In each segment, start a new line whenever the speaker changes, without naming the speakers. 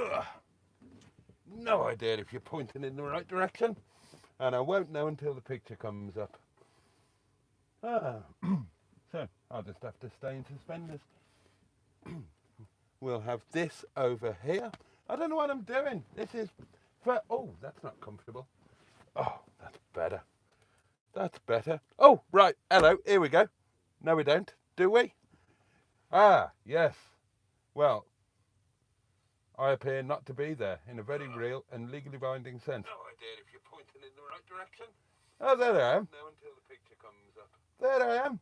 Ugh. No idea if you're pointing in the right direction, and I won't know until the picture comes up. So I'll just have to stay in suspenders. We'll have this over here. I don't know what I'm doing. This is for, oh, that's not comfortable. Oh, that's better. That's better. Oh, right. Hello. Here we go. No, we don't. Do we? Ah, yes. Well, I appear not to be there in a very real and legally binding sense. No idea if you're pointing in the right direction. Oh, there I am. No, until the picture comes up. There I am.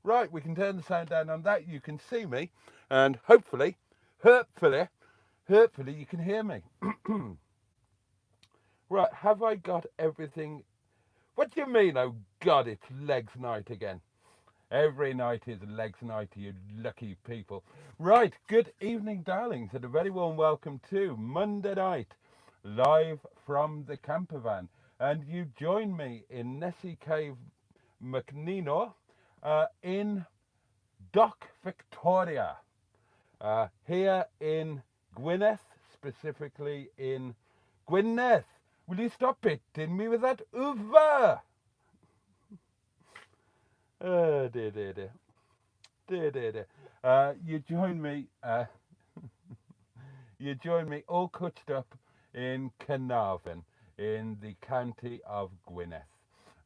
Right, we can turn the sound down on that. You can see me, and hopefully you can hear me. Right, have I got everything? What do you mean? Oh God, it's legs night again. Every night is legs night, you lucky people. Right, good evening, darlings, and a very warm welcome to Monday night, live from the Campervan. And you join me in NESSIE-KAY MACNEENAW in Dock Fictoria, here in Gwynedd, specifically in Gwynedd. Will you stop hitting me with that over? Oh, dear. You join me. You join me all coached up in Caernarfon, in the county of Gwynedd.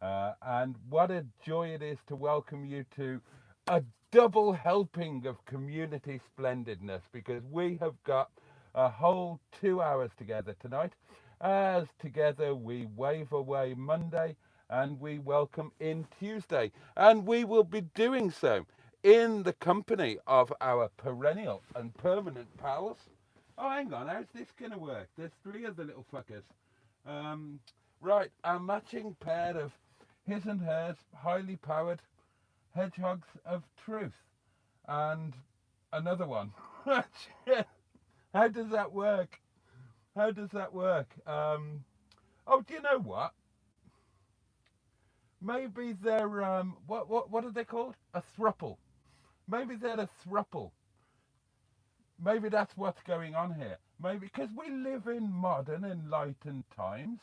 And what a joy it is to welcome you to a double helping of community splendidness, because we have got a whole 2 hours together tonight, as together we wave away Monday and we welcome in Tuesday, and we will be doing so in the company of our perennial and permanent pals. Oh, hang on, how's this going to work? There's 3 of the little fuckers. Right, a matching pair of his and hers highly powered hedgehogs of truth, and another one. How does that work? How does that work? Oh, do you know what? Maybe they're what are they called? A thruple. Maybe they're a thruple. Maybe that's what's going on here. Maybe because we live in modern, enlightened times,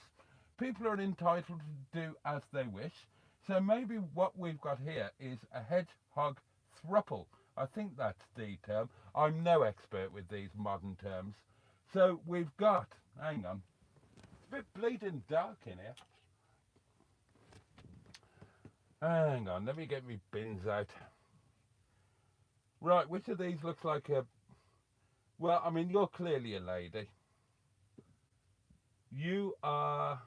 people are entitled to do as they wish. So maybe what we've got here is a hedgehog thruple. I think that's the term. I'm no expert with these modern terms. So we've got, hang on, it's a bit bleeding dark in here. Hang on, let me get my bins out. Right, which of these looks like a... Well, I mean, you're clearly a lady. You are...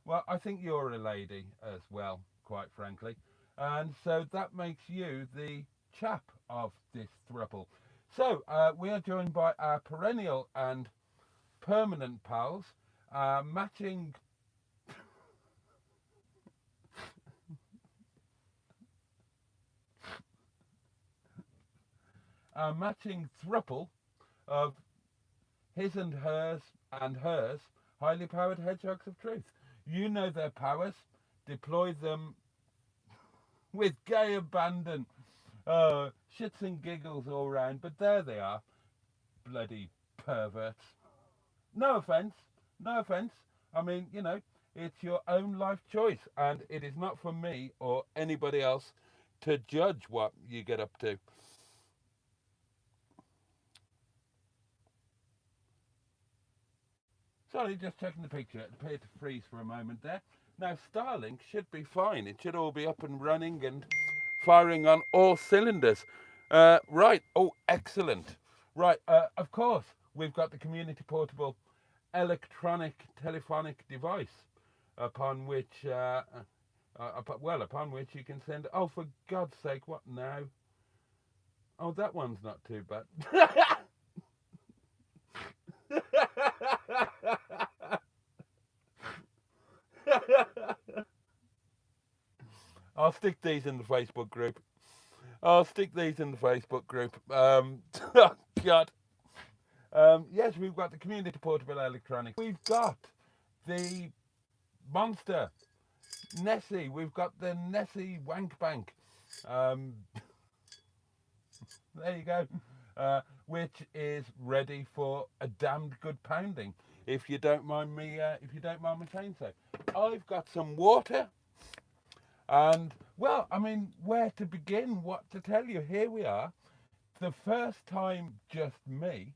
Well, I think you're a lady as well, quite frankly. And so that makes you the chap of this throuple. So, we are joined by our perennial and permanent pals, matching... a matching thruple of his and hers highly powered hedgehogs of truth. You know their powers, deploy them with gay abandon, shits and giggles all round, but there they are, bloody perverts. No offence, no offence. I mean, you know, it's your own life choice, and it is not for me or anybody else to judge what you get up to. Sorry, just checking the picture. It appeared to freeze for a moment there. Now, Starlink should be fine. It should all be up and running and firing on all cylinders. Right. Oh, excellent. Right. Of course, we've got the community portable electronic telephonic device upon which, upon which you can send. Oh, for God's sake, what now? Oh, that one's not too bad. I'll stick these in the Facebook group. Oh, God. Yes, we've got the community portable electronics. We've got the monster Nessie. We've got the Nessie Wank Bank. There you go. Which is ready for a damned good pounding. If you don't mind me, saying so. I've got some water, and well, I mean, where to begin? What to tell you? Here we are, the first time just me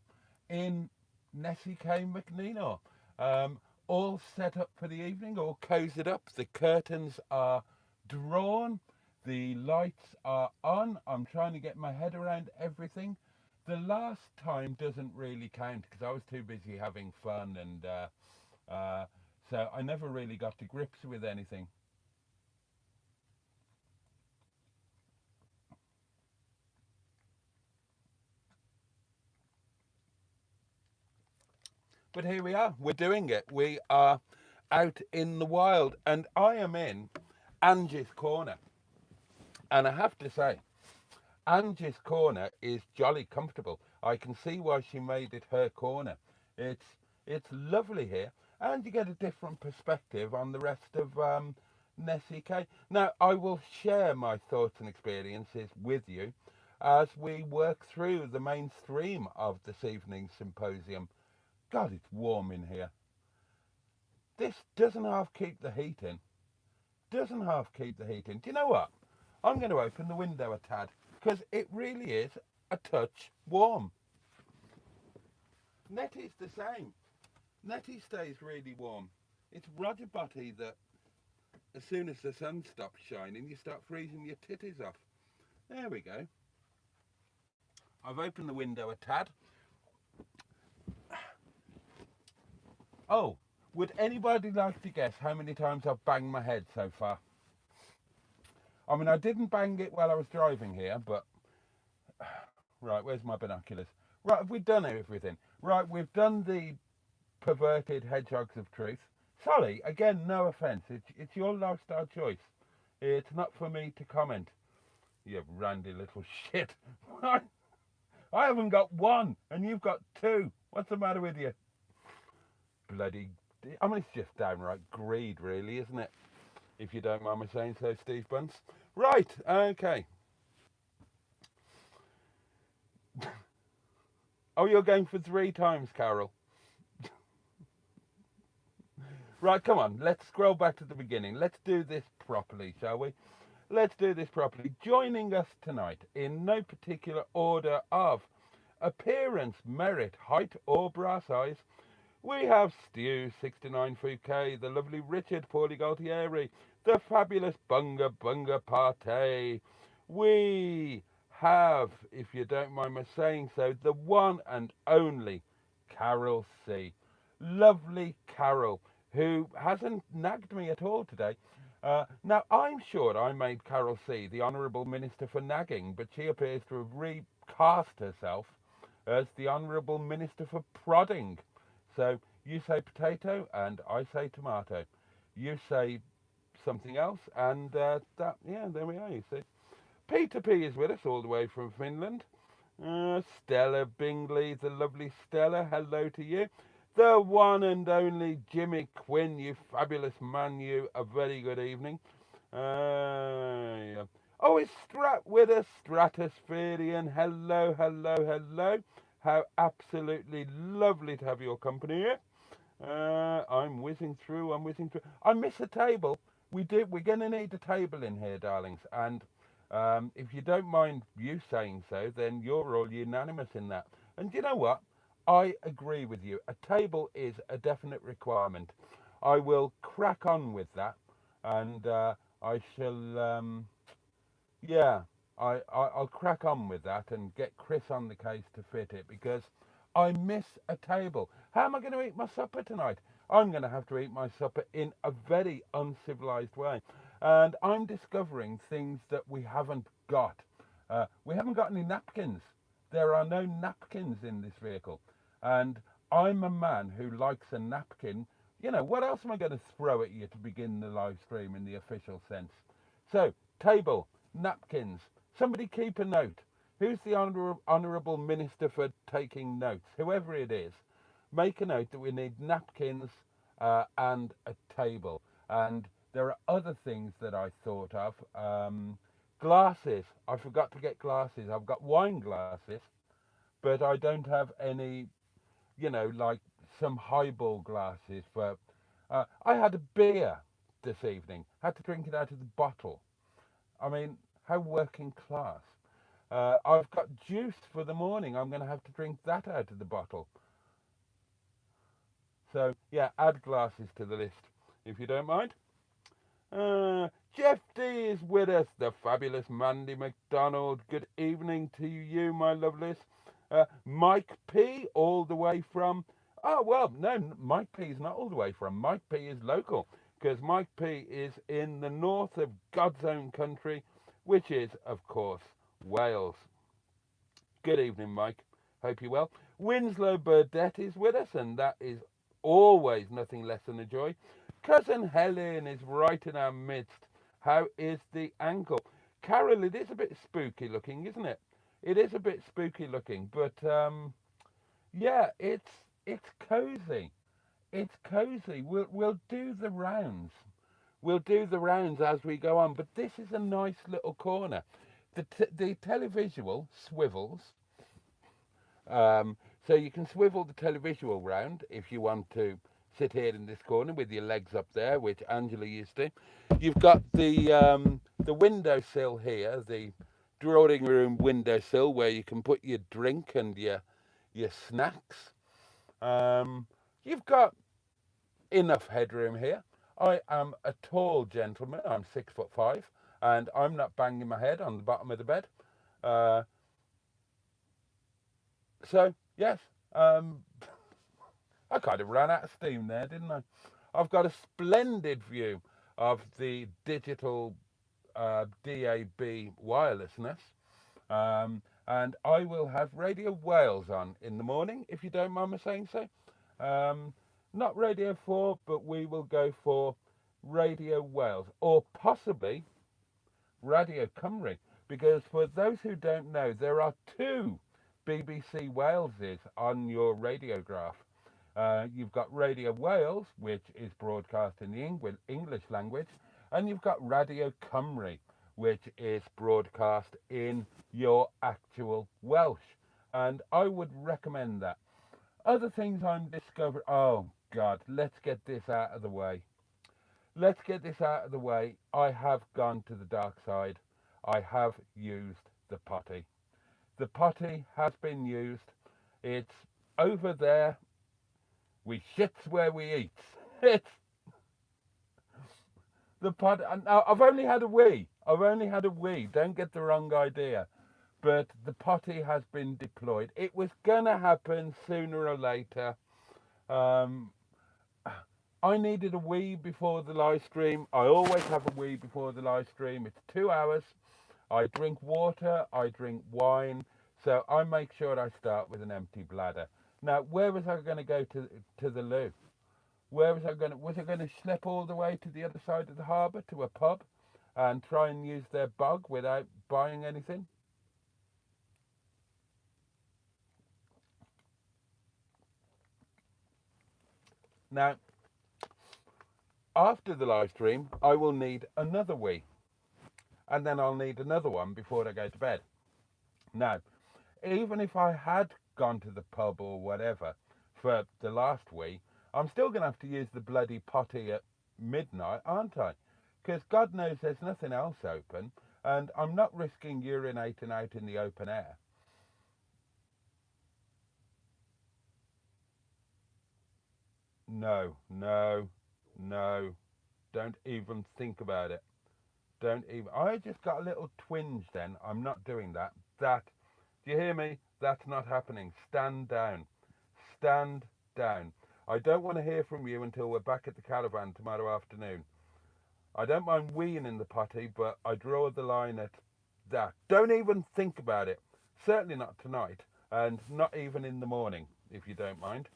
in NESSIE-KAY MACNEENAW. All set up for the evening, all cozied up. The curtains are drawn, the lights are on. I'm trying to get my head around everything. The last time doesn't really count because I was too busy having fun, and so I never really got to grips with anything. But here we are, we're doing it. We are out in the wild, and I am in Angie's Corner. And I have to say, Angie's Corner is jolly comfortable. I can see why she made it her corner. It's lovely here, and you get a different perspective on the rest of NESSIE-KAY. Now, I will share my thoughts and experiences with you as we work through the mainstream of this evening's symposium. God, it's warm in here. This doesn't half keep the heat in. Doesn't half keep the heat in. Do you know what? I'm going to open the window a tad because it really is a touch warm. Nettie's the same. Nettie stays really warm. It's ROGERBOTTY that as soon as the sun stops shining, you start freezing your titties off. There we go. I've opened the window a tad. Oh, would anybody like to guess how many times I've banged my head so far? I mean, I didn't bang it while I was driving here, but... Right, where's my binoculars? Right, have we done everything? Right, we've done the perverted hedgehogs of truth. Sorry, again, no offence. It's your lifestyle choice. It's not for me to comment. You randy little shit. I haven't got one, and you've got two. What's the matter with you? Bloody... I mean, it's just downright greed, really, isn't it? If you don't mind me saying so, Steve Bunce. Right, okay. Oh, you're going for 3 times, Carol. Right, come on, let's scroll back to the beginning. Let's do this properly, shall we? Let's do this properly. Joining us tonight, in no particular order of appearance, merit, height, or brass eyes, we have Stu 69 Fouquet, the lovely Richard Paulie Galtieri, the fabulous Bunga Partey. We have, if you don't mind my saying so, the one and only Carol C. Lovely Carol, who hasn't nagged me at all today. Now, I'm sure I made Carol C. the Honourable Minister for nagging, but she appears to have recast herself as the Honourable Minister for prodding. So you say potato and I say tomato. You say something else and yeah, there we are, you see. Peter P is with us all the way from Finland. Stella Bingley, the lovely Stella, hello to you. The one and only Jimmy Quinn, you fabulous man, you, a very good evening. Yeah. Oh, it's Strat with us, Stratospherian, hello, hello, hello. How absolutely lovely to have your company here. I'm whizzing through. I miss a table. We're going to need a table in here, darlings. And if you don't mind you saying so, then you're all unanimous in that. And you know what? I agree with you. A table is a definite requirement. I will crack on with that. And I shall... yeah, I'll crack on with that and get Chris on the case to fit it because I miss a table. How am I going to eat my supper tonight? I'm going to have to eat my supper in a very uncivilized way. And I'm discovering things that we haven't got. We haven't got any napkins. There are no napkins in this vehicle. And I'm a man who likes a napkin. You know, what else am I going to throw at you to begin the live stream in the official sense? So, table, napkins. Somebody keep a note. Who's the Honourable Minister for taking notes? Whoever it is, make a note that we need napkins and a table. And there are other things that I thought of. Glasses. I forgot to get glasses. I've got wine glasses, but I don't have any, like some highball glasses for. I had a beer this evening. Had to drink it out of the bottle. I mean, how working class. I've got juice for the morning. I'm going to have to drink that out of the bottle. So, yeah, add glasses to the list, if you don't mind. Jeff D is with us, the fabulous Mandy McDonald. Good evening to you, my lovelies. Mike P, all the way from. Oh, well, no, Mike P is not all the way from. Mike P is local, because Mike P is in the north of God's own country, which is, of course, Wales. Good evening, Mike. Hope you're well. Winslow Burdett is with us, and that is always nothing less than a joy. Cousin Helen is right in our midst. How is the ankle? Carol, it is a bit spooky looking, isn't it? It is a bit spooky looking, but yeah, it's cozy. It's cozy. We'll do the rounds. We'll do the rounds as we go on, but this is a nice little corner. The televisual swivels, so you can swivel the televisual round if you want to sit here in this corner with your legs up there, which Angela used to. You've got the windowsill here, the drawing room windowsill where you can put your drink and your snacks. You've got enough headroom here. I am a tall gentleman. I'm 6'5", and I'm not banging my head on the bottom of the bed. So yes, I kind of ran out of steam there, didn't I? I've got a splendid view of the digital DAB wirelessness. And I will have Radio Wales on in the morning, if you don't mind me saying so. Not Radio 4, but we will go for Radio Wales, or possibly Radio Cymru, because for those who don't know, there are two BBC Waleses on your radiograph. You've got Radio Wales, which is broadcast in the English language, and you've got Radio Cymru, which is broadcast in your actual Welsh. And I would recommend that. Other things I'm discovering. Oh, God, let's get this out of the way. Let's get this out of the way. I have gone to the dark side. I have used the potty. The potty has been used. It's over there. We shits where we eat. It's the potty. Now, I've only had a wee. I've only had a wee. Don't get the wrong idea. But the potty has been deployed. It was going to happen sooner or later. I needed a wee before the live stream. I always have a wee before the live stream. It's 2 hours. I drink water, I drink wine, so I make sure I start with an empty bladder. Now, where was I going to go to the loo? Where was I going to schlep all the way to the other side of the harbour to a pub and try and use their bog without buying anything? Now, after the live stream, I will need another wee. And then I'll need another one before I go to bed. Now, even if I had gone to the pub or whatever for the last wee, I'm still going to have to use the bloody potty at midnight, aren't I? Because God knows there's nothing else open, and I'm not risking urinating out in the open air. No, no, no. Don't even think about it. Don't even. I just got a little twinge then. I'm not doing that. Do you hear me? That's not happening. Stand down. Stand down. I don't want to hear from you until we're back at the caravan tomorrow afternoon. I don't mind weeing in the potty, but I draw the line at that. Don't even think about it. Certainly not tonight, and not even in the morning, if you don't mind.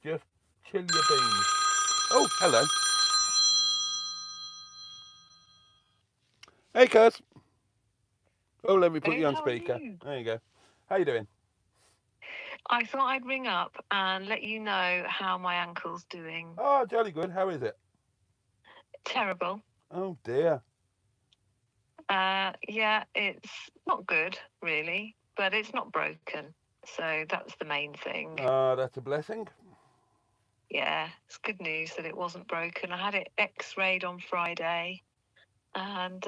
Just chill your beans. Oh, hello. Hey, Cuz. Oh, let me put you on speaker. There you go. How you doing?
I thought I'd ring up and let you know how my ankle's doing.
Oh, jolly good. How is it?
Terrible.
Oh, dear.
Yeah, it's not good, really, but it's not broken. So that's the main thing.
That's a blessing.
Yeah, it's good news that it wasn't broken. I had it x-rayed on Friday, and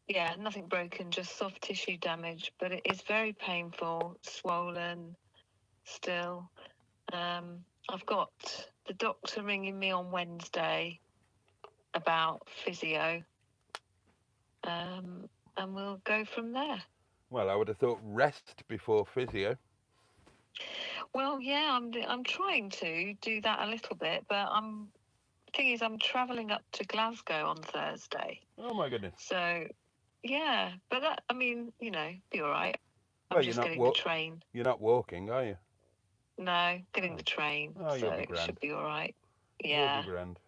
yeah, nothing broken, just soft tissue damage, but it is very painful, swollen still. I've got the doctor ringing me on Wednesday about physio, and we'll go from there.
Well, I would have thought rest before physio.
Well, yeah, I'm trying to do that a little bit, but thing is, I'm travelling up to Glasgow on Thursday.
Oh my goodness.
So, yeah, but that, I mean, you know, be all right. I'm
Well,
just getting the train.
You're not walking, are you?
No, getting the train.
Oh,
so
you'll be
it
grand.
should be all right. Yeah.
You'll be grand.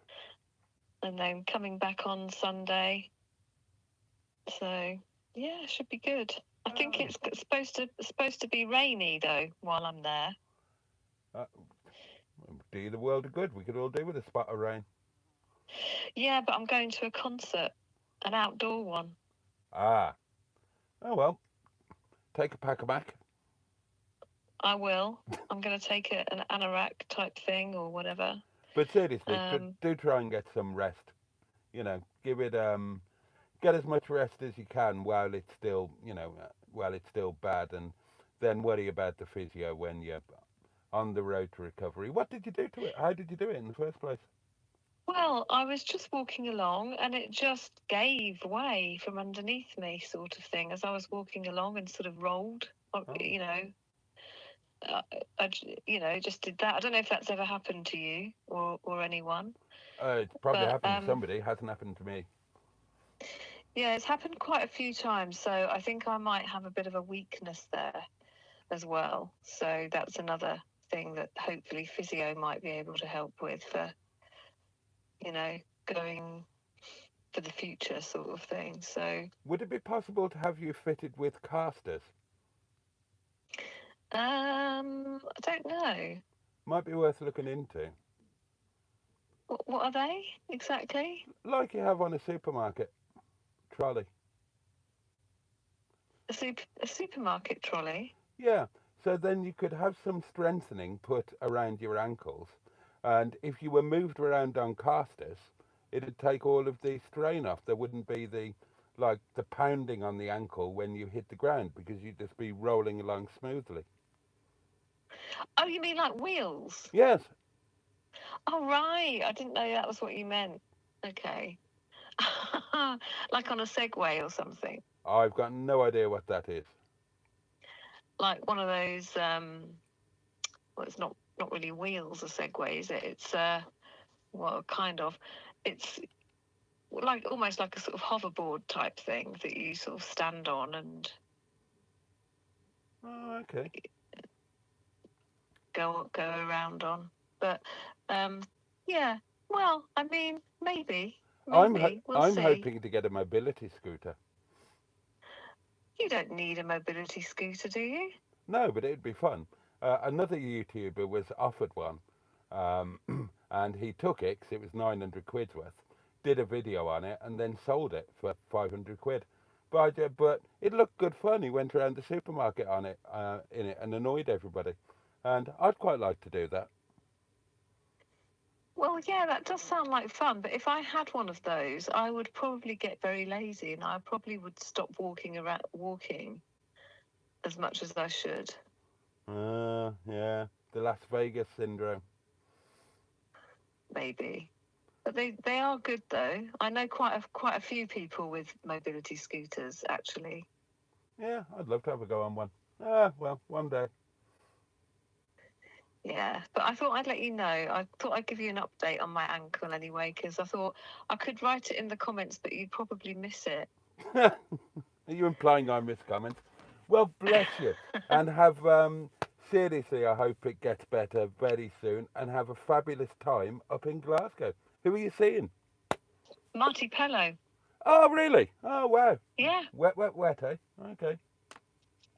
And then coming back on Sunday. So, yeah, it should be good. I think it's supposed to be rainy though while I'm there.
Do you the world of good. We could all do with a spot of rain.
Yeah, but I'm going to a concert, an outdoor one.
Ah. Oh well. Take a pack of Mac.
I will. I'm going to take an anorak type thing or whatever.
But seriously, do try and get some rest. You know, give it get as much rest as you can while it's still, while it's still bad, and then worry about the physio when you're on the road to recovery. What did you do to it? How did you do it in the first place?
Well, I was just walking along and it just gave way from underneath me, sort of thing, as I was walking along and sort of rolled. You know, I just did that. I don't know if that's ever happened to you or anyone.
It's probably happened to somebody. It hasn't happened to me.
Yeah, it's happened quite a few times. So I think I might have a bit of a weakness there as well. So that's another thing that hopefully physio might be able to help with for, going for the future sort of thing. So
would it be possible to have you fitted with casters?
I don't know.
Might be worth looking into.
What are they exactly?
Like you have on a supermarket trolley.
A supermarket trolley?
Yeah. So then you could have some strengthening put around your ankles, and if you were moved around on casters, it'd take all of the strain off. There wouldn't be the pounding on the ankle when you hit the ground, because you'd just be rolling along smoothly.
Oh, you mean like wheels?
Yes.
Oh, right. I didn't know that was what you meant. Okay. Like on a Segway or something.
I've got no idea what that is.
Like one of those, well, it's not really wheels, a Segway, is it? It's, well, kind of. It's like almost like a sort of hoverboard type thing that you sort of stand on and...
Oh, okay.
Go around on. But, yeah, well, I mean, maybe.
I'm
we'll see.
hoping to get a mobility scooter.
You don't need a mobility scooter, do you?
No, but it'd be fun. Another YouTuber was offered one, and he took it because it was 900 quid's worth, did a video on it, and then sold it for 500 quid. But it looked good fun. He went around the supermarket on it, in it, and annoyed everybody. And I'd quite like to do that.
Well, yeah, that does sound like fun. But if I had one of those, I would probably get very lazy, and I probably would stop walking as much as I should.
Yeah, the Las Vegas syndrome.
Maybe, but they are good though. I know quite a few people with mobility scooters actually.
Yeah, I'd love to have a go on one. Well, one day.
Yeah, but I thought I'd let you know. I thought I'd give you an update on my ankle anyway, because I thought I could write it in the comments, but you'd probably miss it.
Are you implying I miss comments? Well, bless you. And have, seriously, I hope it gets better very soon, and have a fabulous time up in Glasgow. Who are you seeing?
Marty Pello.
Oh, really? Oh, wow.
Yeah.
Wet, eh? Okay.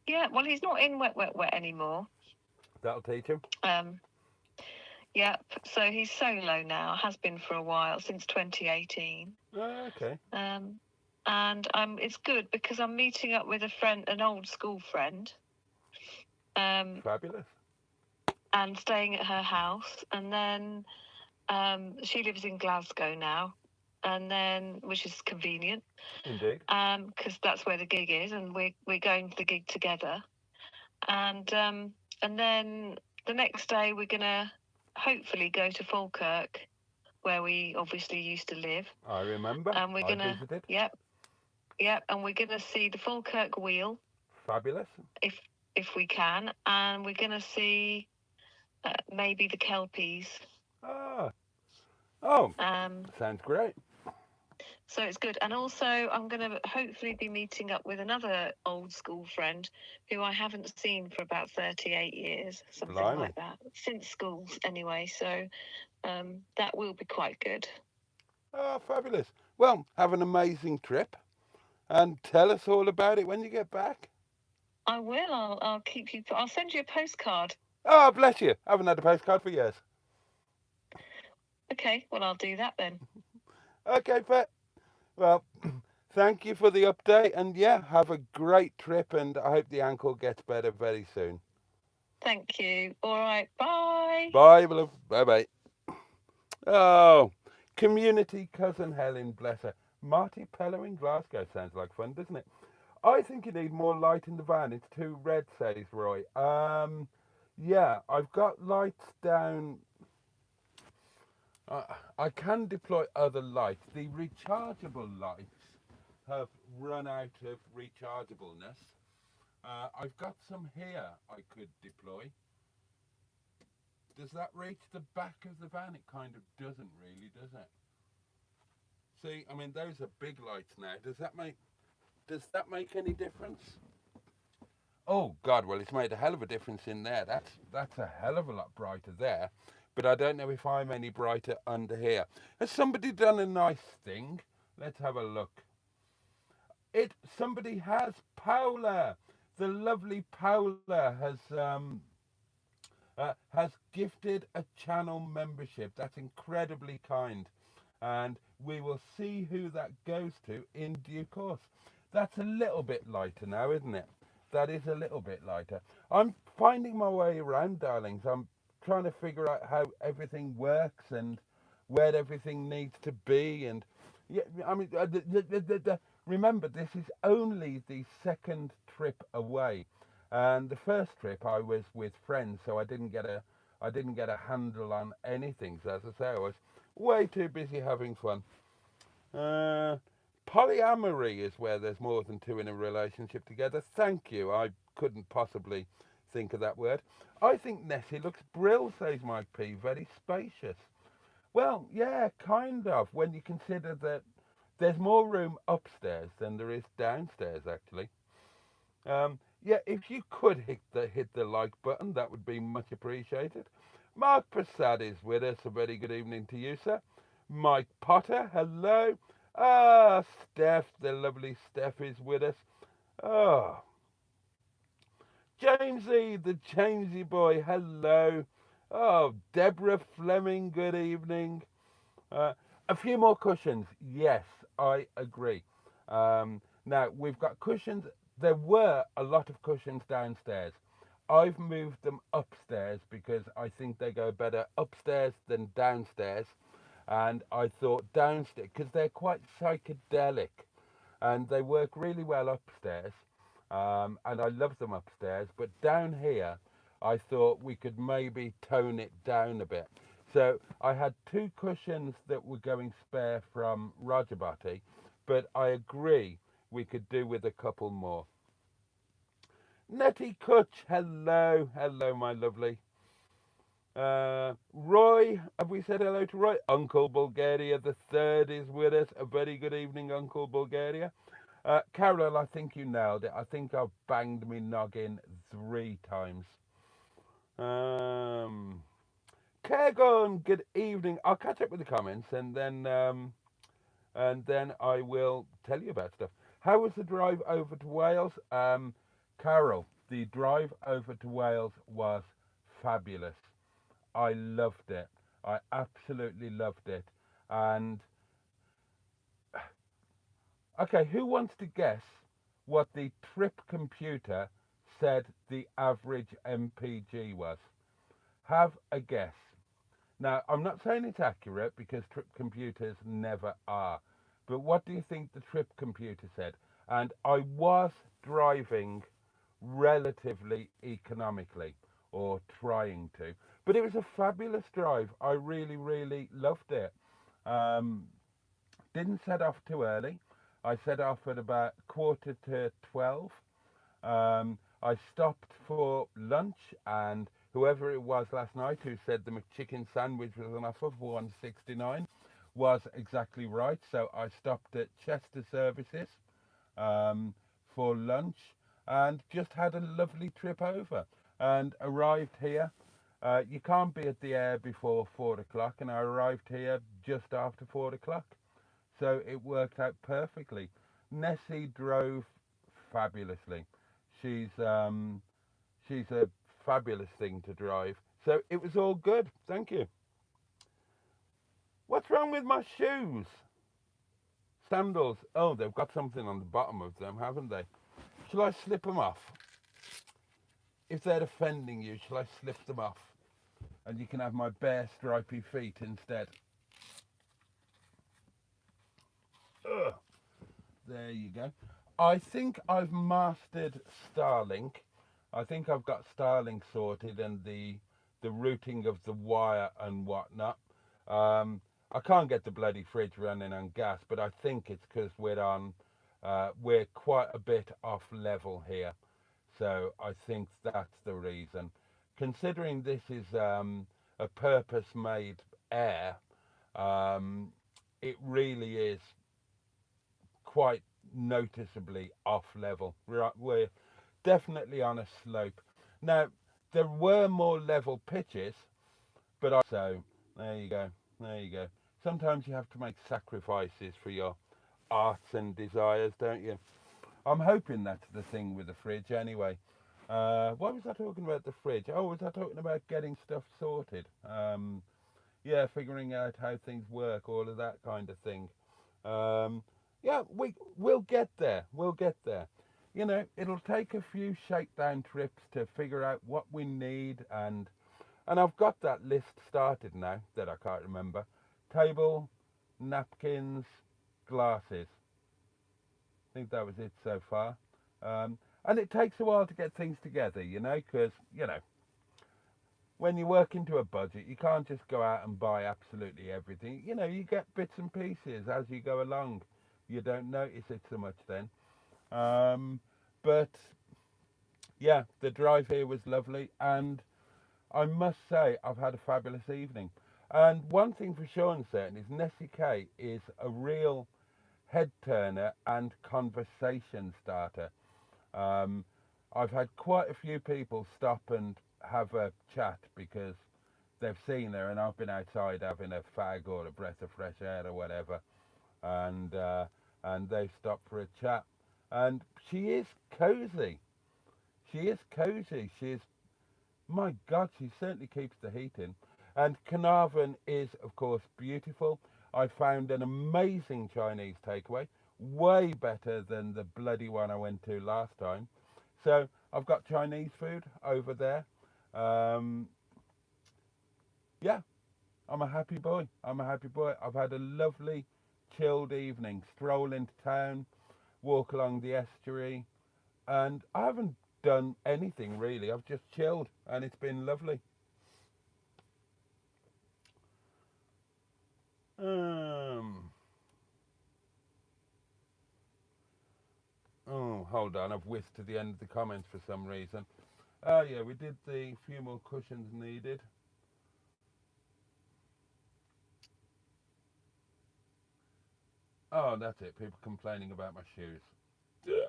Yeah, well, he's not in Wet anymore.
That'll teach him.
Yep. So he's solo now. Has been for a while, since 2018.
Oh, okay.
and it's good because I'm meeting up with a friend, an old school friend.
Fabulous.
And staying at her house, and then she lives in Glasgow now, and then which is convenient.
Indeed.
Because that's where the gig is, and we're going to the gig together, and then the next day we're gonna hopefully go to Falkirk, where we obviously used to live.
I remember.
And we're gonna
visited.
Yep, and we're gonna see the Falkirk Wheel.
Fabulous.
If we can, and we're gonna see maybe the Kelpies.
Oh, sounds great.
So it's good. And also, I'm going to hopefully be meeting up with another old school friend who I haven't seen for about 38 years, something like that, since school anyway. So that will be quite good.
Oh, fabulous. Well, have an amazing trip and tell us all about it when you get back.
I will. I'll keep you. I'll send you a postcard.
Oh, bless you. I haven't had a postcard for years.
Okay, well, I'll do that then.
Okay, Pet. Well, thank you for the update, and yeah, have a great trip, and I hope the ankle gets better very soon.
Thank you. All right, bye.
Bye, love. Bye-bye. Oh, community cousin Helen, bless her. Marty Peller in Glasgow sounds like fun, doesn't it? I think you need more light in the van. It's too red, says Roy. Yeah, I've got lights down. I can deploy other lights. The rechargeable lights have run out of rechargeableness. I've got some here I could deploy. Does that reach the back of the van? It kind of doesn't really, does it? See, I mean, those are big lights now. Does that make any difference? Oh God, well, it's made a hell of a difference in there. That's a hell of a lot brighter there. But I don't know if I'm any brighter under here. Has somebody done a nice thing? Let's have a look. Somebody has. Paula, the lovely Paula has gifted a channel membership. That's incredibly kind, and we will see who that goes to in due course. That's a little bit lighter now, isn't it? That is a little bit lighter. I'm finding my way around, darlings. I'm trying to figure out how everything works and where everything needs to be. And yeah, I mean, remember, this is only the second trip away, and the first trip I was with friends, so I didn't get a handle on anything. So as I say, I was way too busy having fun. Polyamory is where there's more than two in a relationship together. Thank you. I couldn't possibly think of that word. I think Nessie looks brill, says Mike P. Very spacious. Well, yeah, kind of, when you consider that there's more room upstairs than there is downstairs, actually. Yeah, if you could hit the like button, that would be much appreciated. Mark Prasad is with us. A very good evening to you, sir. Mike Potter, hello. Steph, the lovely Steph is with us. Oh, Jamesy, the Jamesy boy, hello. Oh, Deborah Fleming, good evening. A few more cushions. Yes, I agree. Now, we've got cushions. There were a lot of cushions downstairs. I've moved them upstairs because I think they go better upstairs than downstairs. And I thought downstairs, because they're quite psychedelic and they work really well upstairs. And I love them upstairs. But down here, I thought we could maybe tone it down a bit. So I had two cushions that were going spare from ROGERBOTTY, but I agree we could do with a couple more. Netty Kutch, hello, hello, my lovely. Roy, have we said hello to Roy? Uncle Bulgaria the third is with us. A very good evening, Uncle Bulgaria. Carol, I think you nailed it. I think I've banged me noggin 3 times. Kergon, good evening. I'll catch up with the comments and then I will tell you about stuff. How was the drive over to Wales? Carol, the drive over to Wales was fabulous. I loved it. I absolutely loved it. And Okay, who wants to guess what the trip computer said the average MPG was? Have a guess. Now, I'm not saying it's accurate because trip computers never are. But what do you think the trip computer said? And I was driving relatively economically, or trying to. But it was a fabulous drive. I really, really loved it. Um, didn't set off too early. I set off at about 11:45. I stopped for lunch, and whoever it was last night who said the McChicken sandwich was an offer for 169 was exactly right. So I stopped at Chester Services um, for lunch and just had a lovely trip over and arrived here. You can't be at the air before 4 o'clock, and I arrived here just after 4 o'clock. So it worked out perfectly. Nessie drove fabulously. She's a fabulous thing to drive. So it was all good. Thank you. What's wrong with my shoes? Sandals. Oh, they've got something on the bottom of them, haven't they? Shall I slip them off? If they're offending you, shall I slip them off? And you can have my bare stripy feet instead. Ugh. There you go. I think I've mastered Starlink. I think I've got Starlink sorted and the routing of the wire and whatnot. I can't get the bloody fridge running on gas, but I think it's because we're quite a bit off level here. So I think that's the reason. Considering this is a purpose-made air, it really is quite noticeably off level. We're definitely on a slope. Now, there were more level pitches, but so there you go. There you go. Sometimes you have to make sacrifices for your arts and desires, don't you? I'm hoping that's the thing with the fridge anyway. What was I talking about the fridge? Oh, was I talking about getting stuff sorted? Yeah, figuring out how things work, all of that kind of thing. Yeah, we'll get there. We'll get there. You know, it'll take a few shakedown trips to figure out what we need, and I've got that list started now that I can't remember. Table, napkins, glasses. I think that was it so far. And it takes a while to get things together, you know, because, you know, when you work into a budget, you can't just go out and buy absolutely everything. You know, you get bits and pieces as you go along. You don't notice it so much then. But yeah, the drive here was lovely, and I must say I've had a fabulous evening. And one thing for sure and certain is NESSIE-KAY is a real head turner and conversation starter. I've had quite a few people stop and have a chat because they've seen her, and I've been outside having a fag or a breath of fresh air or whatever, and they've stopped for a chat. And she is cozy. She is cozy. She is, my God, she certainly keeps the heat in. And Caernarfon is, of course, beautiful. I found an amazing Chinese takeaway, way better than the bloody one I went to last time. So I've got Chinese food over there. Yeah, I'm a happy boy. I'm a happy boy. I've had a lovely, chilled evening. Stroll into town, walk along the estuary, and I haven't done anything really. I've just chilled, and it's been lovely. Oh, hold on. I've whisked to the end of the comments for some reason. Oh, yeah, we did the few more cushions needed. Oh, that's it. People complaining about my shoes. Yeah.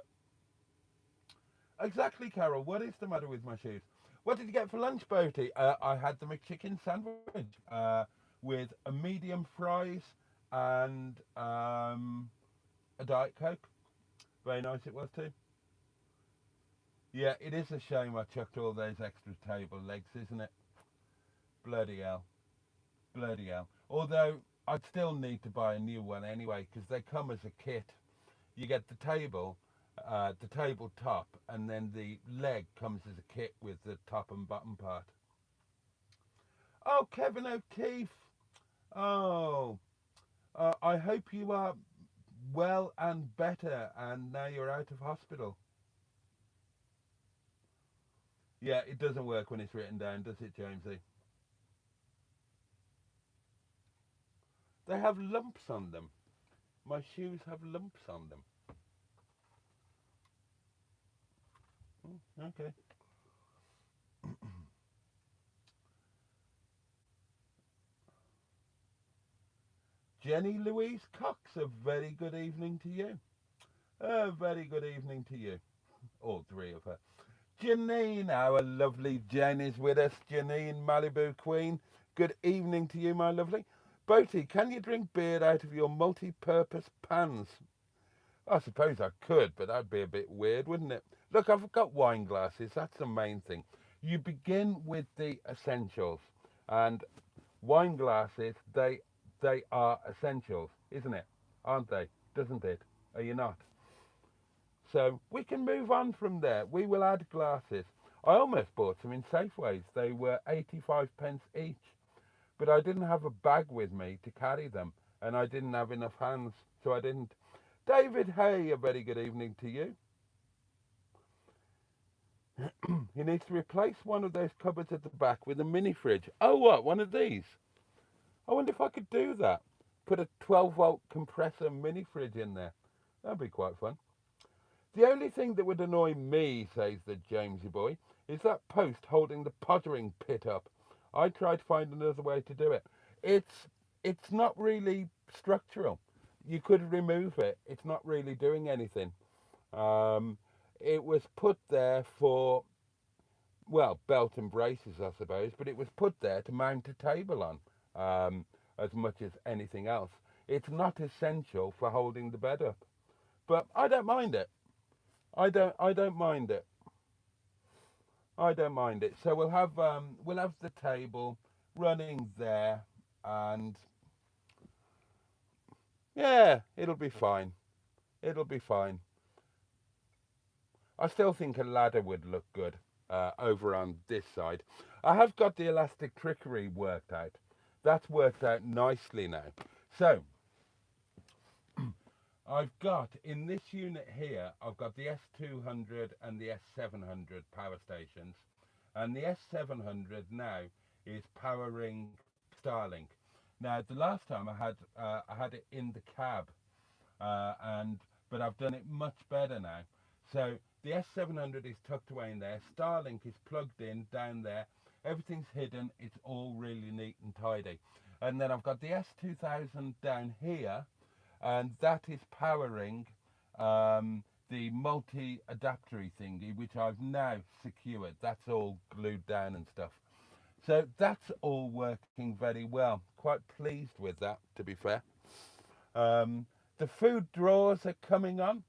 Exactly, Carol. What is the matter with my shoes? What did you get for lunch, Boaty? I had the McChicken sandwich with a medium fries and a Diet Coke. Very nice it was too. Yeah, it is a shame I chucked all those extra table legs, isn't it? Bloody hell. Bloody hell. Although I'd still need to buy a new one anyway, because they come as a kit. you get the tabletop, and then the leg comes as a kit with the top and bottom part. Oh, Kevin O'Keefe. Oh, I hope you are well and better, and now you're out of hospital. Yeah, it doesn't work when it's written down, does it, Jamesy? They have lumps on them. My shoes have lumps on them. Okay. Jenny Louise Cox, a very good evening to you. A very good evening to you. All three of her. Janine, our lovely Jen is with us. Janine, Malibu Queen, good evening to you, my lovely. Boaty, can you drink beer out of your multi-purpose pans? I suppose I could, but that'd be a bit weird, wouldn't it? Look, I've got wine glasses. That's the main thing. You begin with the essentials, and wine glasses, they are essentials, isn't it? Aren't they? Doesn't it? Are you not? So we can move on from there. We will add glasses. I almost bought some in Safeways. They were 85p each, but I didn't have a bag with me to carry them, and I didn't have enough hands, so I didn't. David Hay, a very good evening to you. He needs to replace one of those cupboards at the back with a mini fridge. Oh, what? One of these? I wonder if I could do that. Put a 12-volt compressor mini fridge in there. That'd be quite fun. The only thing that would annoy me, says the Jamesy boy, is that post holding the pottering pit up. I tried to find another way to do it. It's not really structural. You could remove it. It's not really doing anything. It was put there for, well, belt and braces, I suppose, but it was put there to mount a table on, as much as anything else. It's not essential for holding the bed up, but I don't mind it. I don't mind it. I don't mind it. So we'll have the table running there, and yeah, it'll be fine. It'll be fine. I still think a ladder would look good over on this side. I have got the elastic trickery worked out. That's worked out nicely now. So I've got, in this unit here, I've got the S200 and the S700 power stations. And the S700 now is powering Starlink. Now, the last time I had it in the cab, but I've done it much better now. So the S700 is tucked away in there. Starlink is plugged in down there. Everything's hidden. It's all really neat and tidy. And then I've got the S2000 down here, and that is powering the multi-adaptery thingy, which I've now secured. That's all glued down and stuff. So that's all working very well. Quite pleased with that, to be fair. The food drawers are coming on,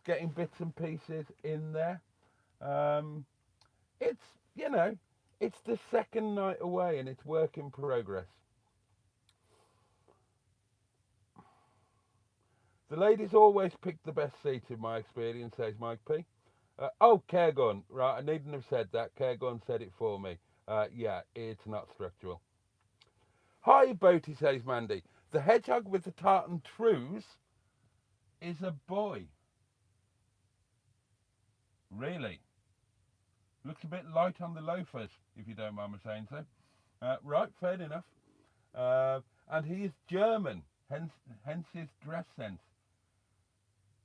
getting bits and pieces in there. It's, you know, it's the second night away and it's work in progress. The ladies always pick the best seats in my experience, says Mike P. Oh, Cairgun. Right, I needn't have said that. Cairgun said it for me. Yeah, it's not structural. Hi, Boaty, says Mandy. The hedgehog with the tartan trews is a boy. Really? Looks a bit light on the loafers, if you don't mind me saying so. Right, fair enough. And he is German, hence his dress sense.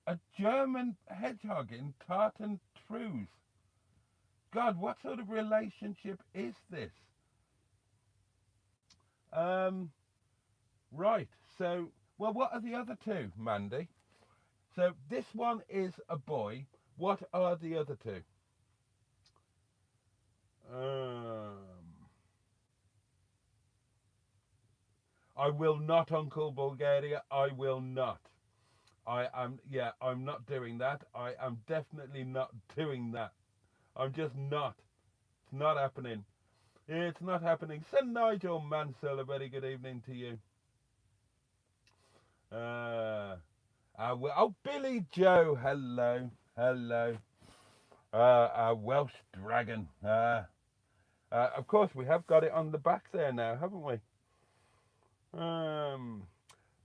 A German hedgehog in tartan trews. God, what sort of relationship is this? Right, so, well, what are the other two, Mandy? So this one is a boy. What are the other two? I will not, Uncle Bulgaria. I will not. I'm not doing that. I am definitely not doing that. I'm just not. It's not happening. It's not happening. Sir Nigel Mansell, a very good evening to you. Oh, Billy Joe, hello, hello. Our Welsh dragon. Of course, we have got it on the back there now, haven't we?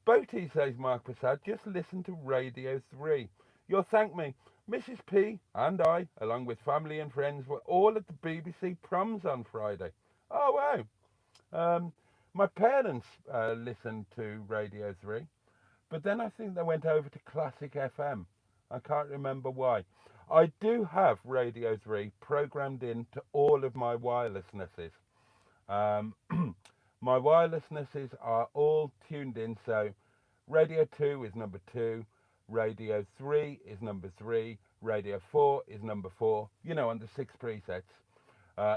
Boaty, says Mark Prasad, just listen to Radio 3. You'll thank me. Mrs. P and I, along with family and friends, were all at the BBC proms on Friday. Oh, wow. My parents listened to Radio 3, but then I think they went over to Classic FM. I can't remember why. I do have Radio 3 programmed into all of my wirelessnesses. My wirelessnesses are all tuned in, so Radio 2 is number 2, Radio 3 is number 3, Radio 4 is number 4, on the 6 presets.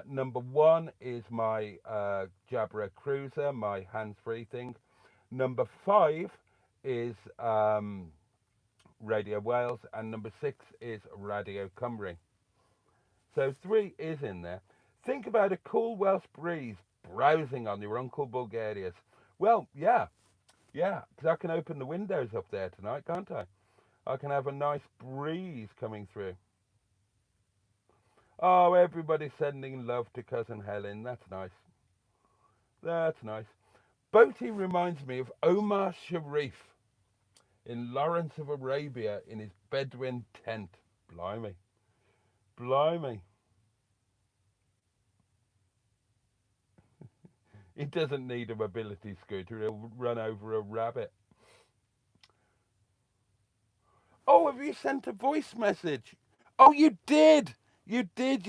Number 1 is my Jabra Cruiser, my hands-free thing. Number 5 is Radio Wales, and number 6 is Radio Cymru. So 3 is in there. Think about a cool Welsh breeze browsing on your Uncle Bulgaria's. Well, yeah, because I can open the windows up there tonight, can't I? I can have a nice breeze coming through. Oh, everybody's sending love to Cousin Helen. That's nice. That's nice. Boaty reminds me of Omar Sharif in Lawrence of Arabia in his Bedouin tent. Blimey. Blimey. He doesn't need a mobility scooter. He'll run over a rabbit. Oh, have you sent a voice message? Oh, you did. You did.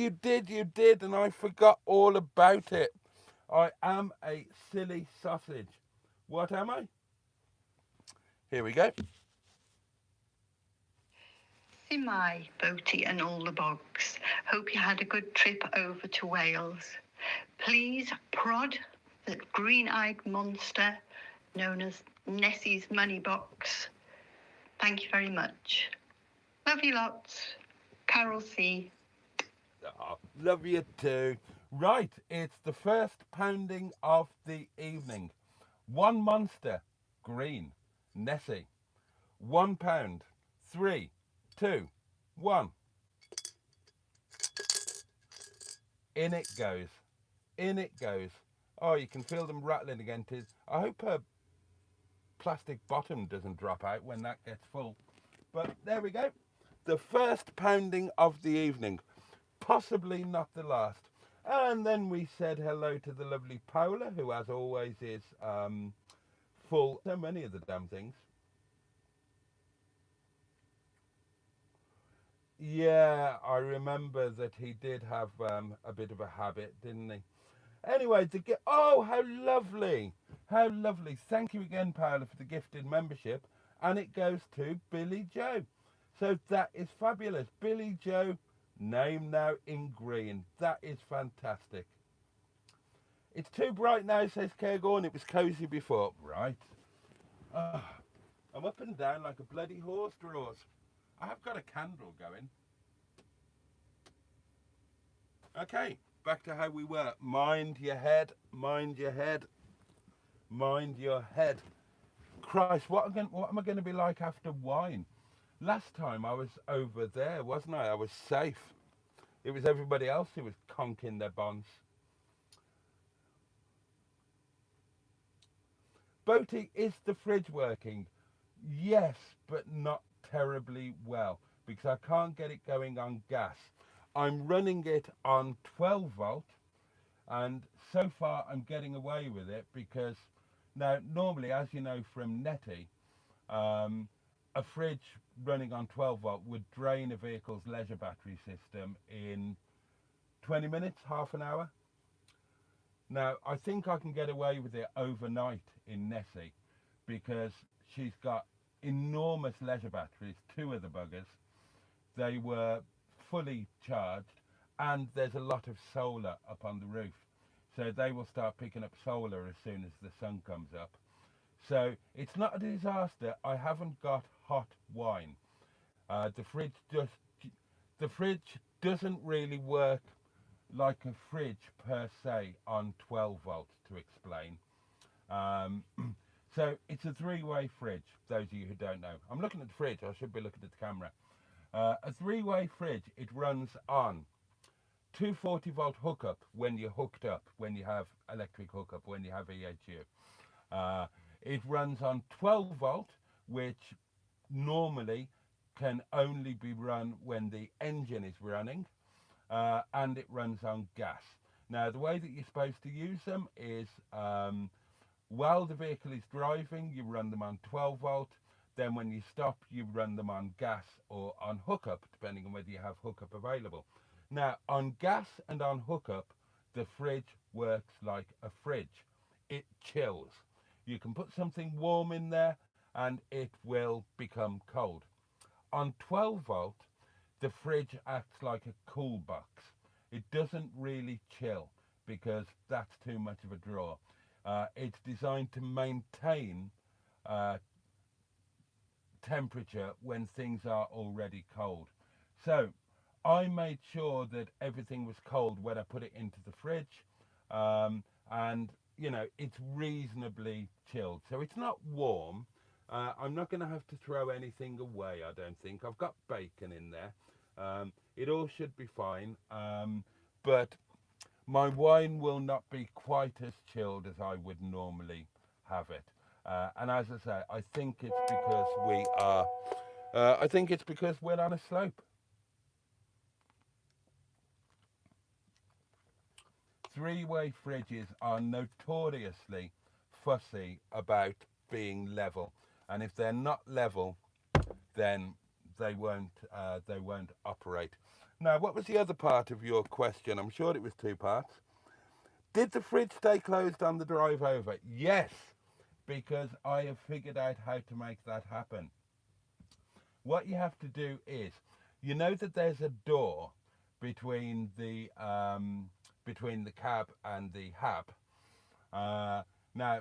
And I forgot all about it. I am a silly sausage. What am I? Here we go.
My Boaty and all the bogs. Hope you had a good trip over to Wales. Please prod the green-eyed monster known as Nessie's money box. Thank you very much. Love you lots. Carol C.
Oh, love you too. Right, it's the first pounding of the evening. 1 monster, green, Nessie. £1. 3, 2, 1. In it goes. In it goes. Oh, you can feel them rattling against it. I hope her plastic bottom doesn't drop out when that gets full. But there we go. The first pounding of the evening. Possibly not the last. And then we said hello to the lovely Paula, who as always is full. So many of the damn things. Yeah, I remember that he did have a bit of a habit, didn't he? Anyway, oh, how lovely. How lovely. Thank you again, Paula, for the gifted membership. And it goes to Billy Joe. So that is fabulous. Billy Joe, name now in green. That is fantastic. It's too bright now, says Cairgorn. It was cosy before. Right. I'm up and down like a bloody horse draws. I have got a candle going. Okay, back to how we were. Mind your head, mind your head, mind your head. Christ, what am I going to be like after wine? Last time I was over there, wasn't I? I was safe. It was everybody else who was conking their bonds. Boaty, is the fridge working? Yes, but not terribly well, because I can't get it going on gas. I'm running it on 12 volt, and so far I'm getting away with it because now normally, as you know from NETTY, a fridge running on 12 volt would drain a vehicle's leisure battery system in 20 minutes, half an hour. Now I think I can get away with it overnight in Nessie because she's got enormous leisure batteries, 2 of the buggers. They were fully charged, and there's a lot of solar up on the roof, so they will start picking up solar as soon as the sun comes up. So it's not a disaster. I haven't got hot wine. The fridge doesn't really work like a fridge per se on 12 volts, to explain. So it's a three-way fridge, those of you who don't know. I'm looking at the fridge, I should be looking at the camera. A three-way fridge, it runs on 240-volt hookup when you're hooked up, when you have electric hookup, when you have EHU. It runs on 12-volt, which normally can only be run when the engine is running, and it runs on gas. Now, the way that you're supposed to use them is while the vehicle is driving, you run them on 12-volt. Then when you stop, you run them on gas or on hookup, depending on whether you have hookup available. Now, on gas and on hookup, the fridge works like a fridge. It chills. You can put something warm in there and it will become cold. On 12-volt, the fridge acts like a cool box. It doesn't really chill because that's too much of a draw. It's designed to maintain temperature when things are already cold. So I made sure that everything was cold when I put it into the fridge, and you know, it's reasonably chilled. So it's not warm. I'm not going to have to throw anything away, I don't think. I've got bacon in there. It all should be fine, but my wine will not be quite as chilled as I would normally have it. And as I say, I think it's because we are, I think it's because we're on a slope. Three-way fridges are notoriously fussy about being level. And if they're not level, then they won't operate. Now, what was the other part of your question? I'm sure it was two parts. Did the fridge stay closed on the drive over? Yes, because I have figured out how to make that happen. What you have to do is, you know that there's a door between the cab and the hab. Now,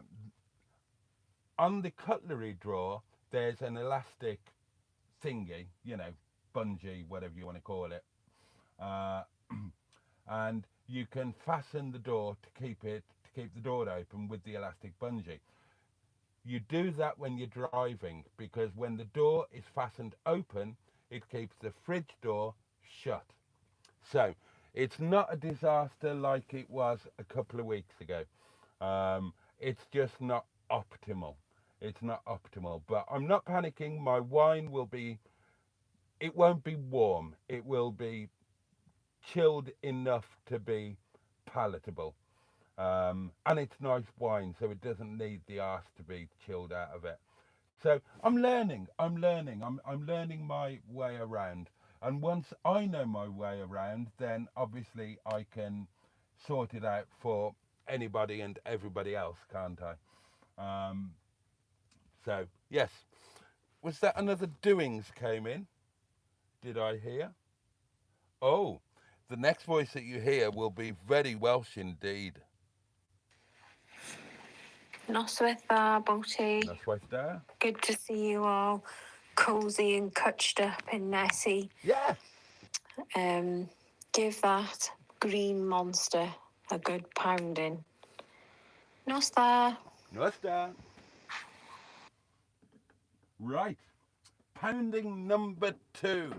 on the cutlery drawer, there's an elastic thingy, you know, bungee, whatever you want to call it, and you can fasten the door to keep the door open with the elastic bungee. You do that when you're driving, because when the door is fastened open, it keeps the fridge door shut. So it's not a disaster like it was a couple of weeks ago. It's just not optimal. It's not optimal, but I'm not panicking. My wine will be, it won't be warm. It will be chilled enough to be palatable. And it's nice wine, so it doesn't need the arse to be chilled out of it. So I'm learning my way around. And once I know my way around, then obviously I can sort it out for anybody and everybody else, can't I? So, yes. Was that another doings came in? Did I hear? Oh, the next voice that you hear will be very Welsh indeed.
Noswaith dda, Boaty.
Noswaith da.
Good to see you all cosy and cutched up in Nessie.
Yes.
Give that green monster a good pounding. Nos dda.
Nos da. Right. Pounding number 2.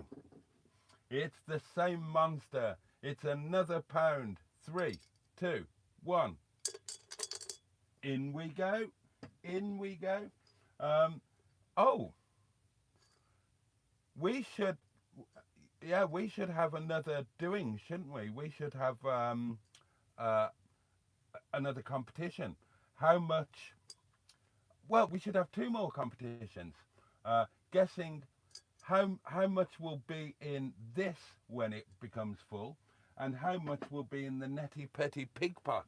It's the same monster. It's another pound. 3, 2, 1. In we go. In we go. Oh. We should have another doing, shouldn't we? We should have another competition. How much? Well, we should have 2 more competitions. Guessing how much will be in this when it becomes full, and how much will be in the Netty Petty Pig Pot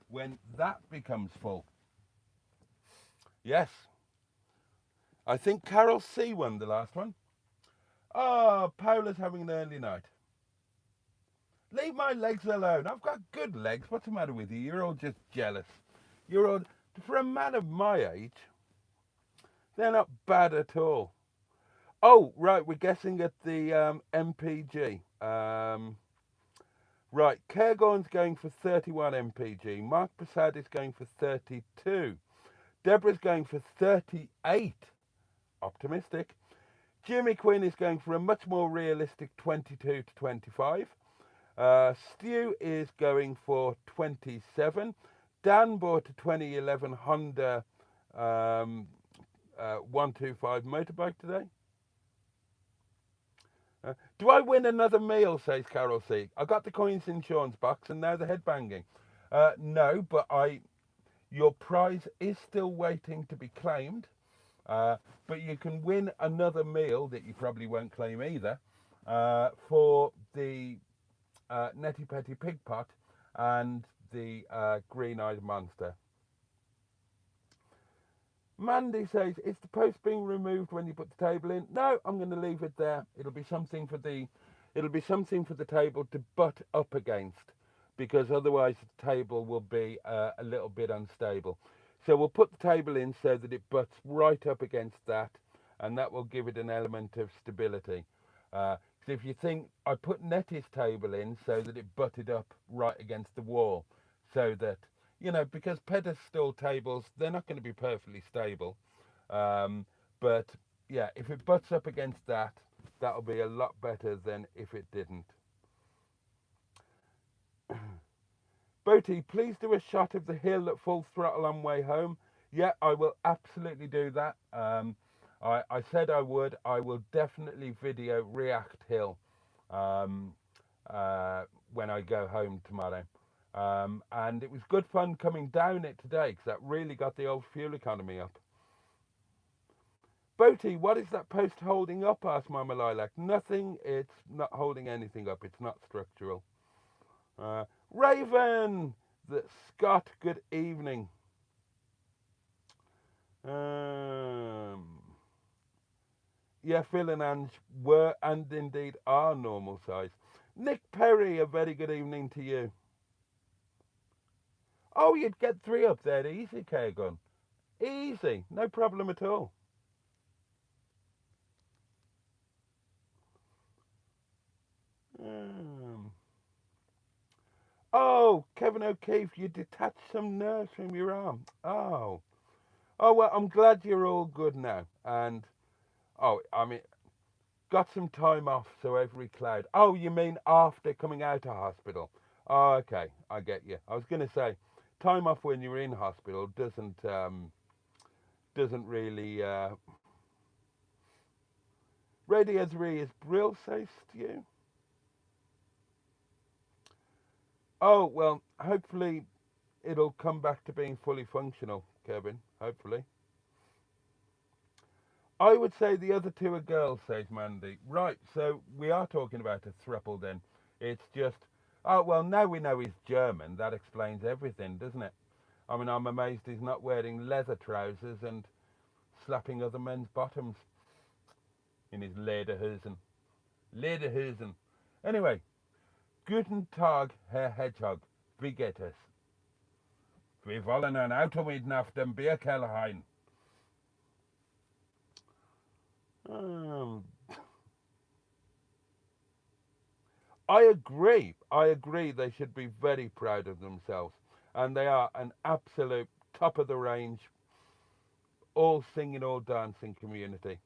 when that becomes full. Yes. I think Carol C won the last one. Oh, Paula's having an early night. Leave my legs alone. I've got good legs. What's the matter with you? You're all just jealous. You're all, for a man of my age, they're not bad at all. Oh, right, we're guessing at the MPG. Right, Cairngorm's going for 31 MPG. Mark Prasad is going for 32. Deborah's going for 38. Optimistic. Jimmy Quinn is going for a much more realistic 22 to 25. Stu is going for 27. Dan bought a 2011 Honda 125 motorbike today. Do I win another meal, says Carol C. I got the coins in Sean's box and now the headbanging. No, but your prize is still waiting to be claimed. But you can win another meal that you probably won't claim either for the Netty Petty Pig Pot and the Green-Eyed Monster. Mandy says, is the post being removed when you put the table in? No, I'm going to leave it there. It'll be something for the table to butt up against, because otherwise the table will be a little bit unstable. So we'll put the table in so that it butts right up against that, and that will give it an element of stability. So if you think, I put Nettie's table in so that it butted up right against the wall, so that, you know, because pedestal tables, they're not going to be perfectly stable. But yeah, if it butts up against that, that'll be a lot better than if it didn't. Boaty, please do a shot of the hill at full throttle on way home. Yeah, I will absolutely do that. I said I would. I will definitely video React Hill when I go home tomorrow. And it was good fun coming down it today, because that really got the old fuel economy up. Boaty, what is that post holding up? Asked Mama Lilac. Nothing. It's not holding anything up. It's not structural. Raven, Scott, good evening. Yeah, Phil and Ange were and indeed are normal size. Nick Perry, a very good evening to you. Oh, you'd get 3 up there, easy, K-Gun. Easy, no problem at all. Oh, Kevin O'Keefe, you detached some nerves from your arm. Oh, well, I'm glad you're all good now. And, I mean, got some time off, so every cloud. Oh, you mean after coming out of hospital? Oh, okay, I get you. I was going to say, time off when you're in hospital doesn't really... Radio 3 is Brill, says Stu. Oh, well, hopefully it'll come back to being fully functional, Kevin, hopefully. I would say the other 2 are girls, says Mandy. Right, so we are talking about a throuple then. It's just, oh, well, now we know he's German. That explains everything, doesn't it? I mean, I'm amazed he's not wearing leather trousers and slapping other men's bottoms in his Lederhosen. Lederhosen. Anyway. Guten Tag, Herr Hedgehog. Wie geht es? Wir wollen ein Auto mit auf dem Bierkeller rein. I agree. They should be very proud of themselves. And they are an absolute top of the range, all singing, all dancing community.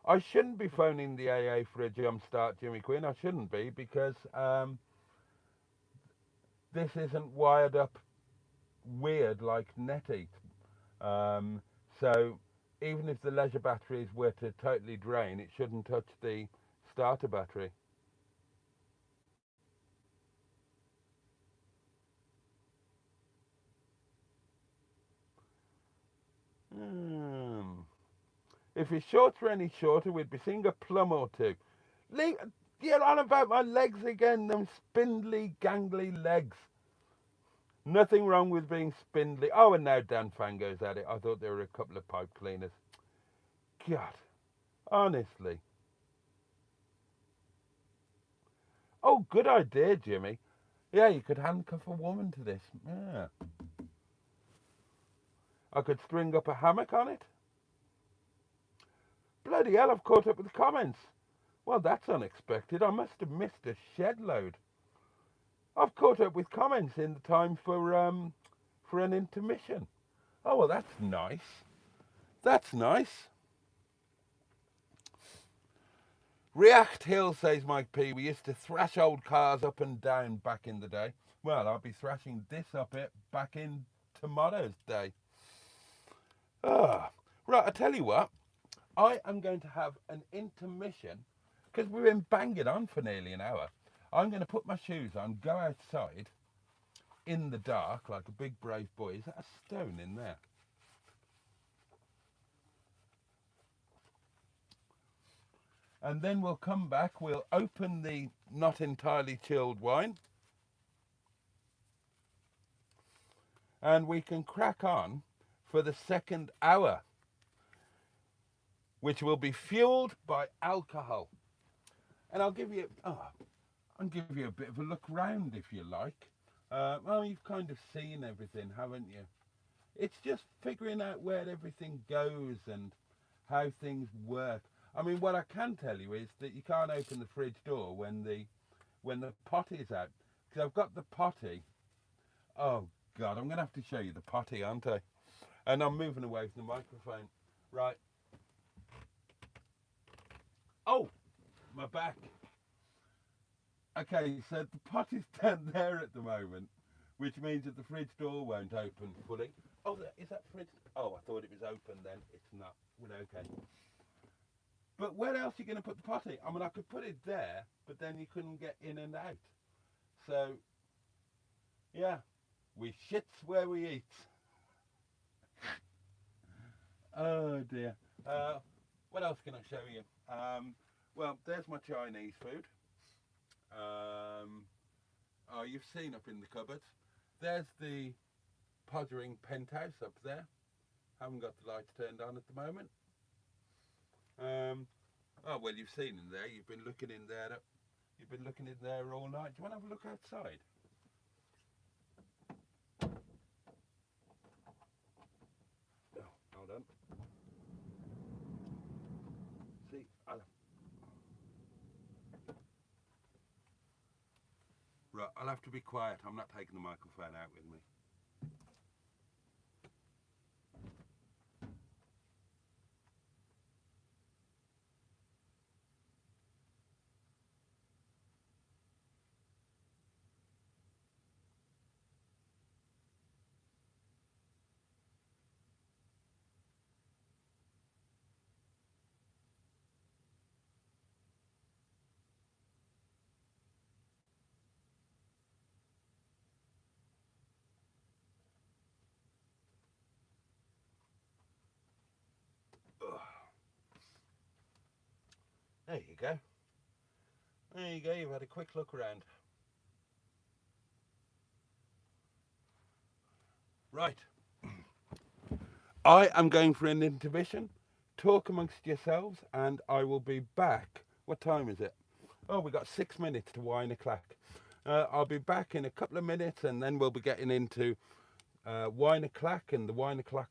I shouldn't be phoning the AA for a jump start, Jimmy Quinn. I shouldn't be, because this isn't wired up weird like NETTY. So even if the leisure batteries were to totally drain, it shouldn't touch the starter battery. If his shorts were any shorter, we'd be seeing a plum or 2. You're on about my legs again, them spindly, gangly legs. Nothing wrong with being spindly. Oh, and now Dan Fango's at it. I thought there were a couple of pipe cleaners. God, honestly. Oh, good idea, Jimmy. Yeah, you could handcuff a woman to this. Yeah. I could string up a hammock on it. Bloody hell, I've caught up with the comments. Well, that's unexpected. I must have missed a shed load. I've caught up with comments in the time for an intermission. Oh, well, that's nice. That's nice. React Hill, says Mike P. We used to thrash old cars up and down back in the day. Well, I'll be thrashing this up it back in tomorrow's day. Ah, right, I tell you what. I am going to have an intermission because we've been banging on for nearly an hour. I'm going to put my shoes on, go outside in the dark like a big brave boy. Is that a stone in there? And then we'll come back, we'll open the not entirely chilled wine. And we can crack on for the second hour, which will be fueled by alcohol. And I'll give you a bit of a look round if you like. Well, you've kind of seen everything, haven't you? It's just figuring out where everything goes and how things work. I mean, what I can tell you is that you can't open the fridge door when the potty is out. Because I've got the potty. Oh, God, I'm going to have to show you the potty, aren't I? And I'm moving away from the microphone. Right. Oh, my back. Okay, so the potty's down there at the moment, which means that the fridge door won't open fully. Oh, is that fridge? Oh, I thought it was open then. It's not. Well, okay. But where else are you going to put the potty? I mean, I could put it there, but then you couldn't get in and out. So, yeah, we shits where we eat. Oh, dear. What else can I show you? Well, there's my Chinese food. Oh, you've seen up in the cupboard. There's the Pottering penthouse up there. Haven't got the lights turned on at the moment. Oh, well, you've seen in there. You've been looking in there. You've been looking in there all night. Do you want to have a look outside? Oh, hold on. See, right, I'll have to be quiet. I'm not taking the microphone out with me. There you go. There you go. You've had a quick look around. Right. I am going for an intermission. Talk amongst yourselves, and I will be back. What time is it? Oh, we've got 6 minutes to wine o'clock. I'll be back in a couple of minutes, and then we'll be getting into wine o'clock and the wine o'clock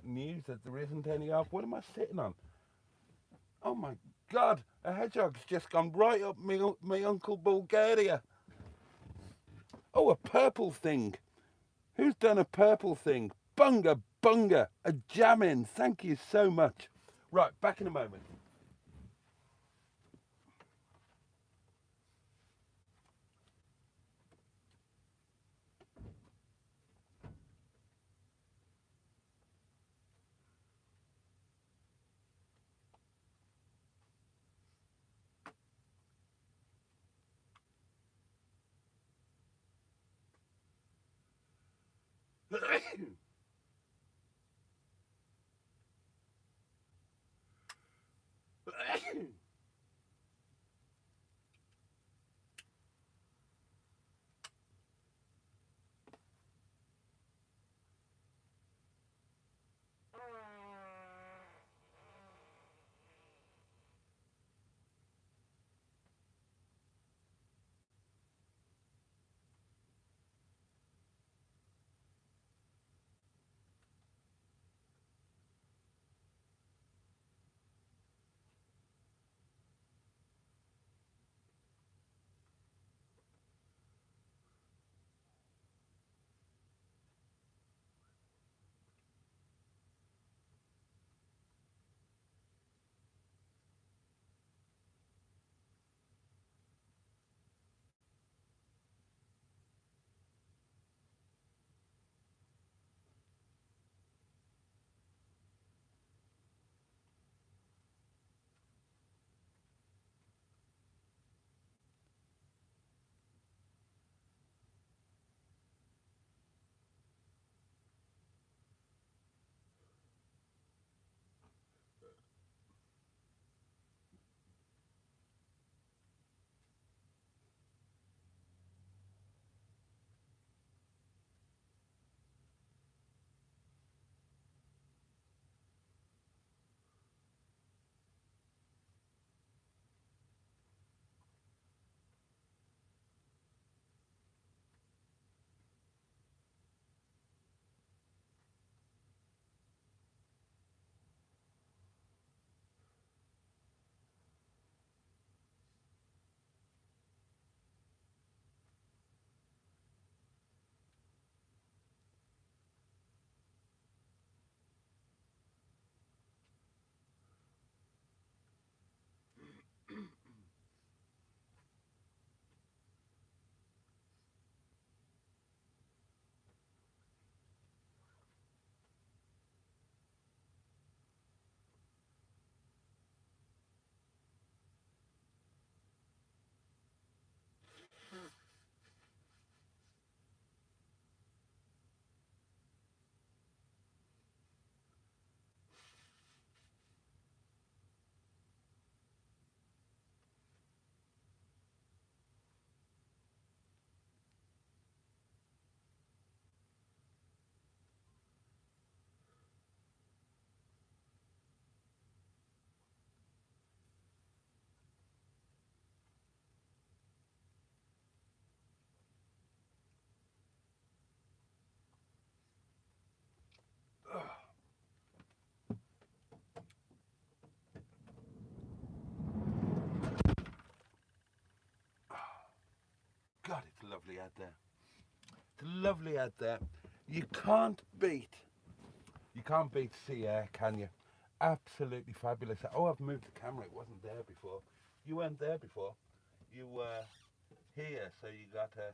news that there isn't any of. What am I sitting on? Oh my God! A hedgehog's just gone right up me Uncle Bulgaria. Oh, a purple thing. Who's done a purple thing? Bunga bunga, a jam-in. Thank you so much. Right, back in a moment. lovely out there. It's lovely out there. You can't beat sea air, can you? Absolutely fabulous. Oh, I've moved the camera. It wasn't there before. You weren't there before. You were here, so you got a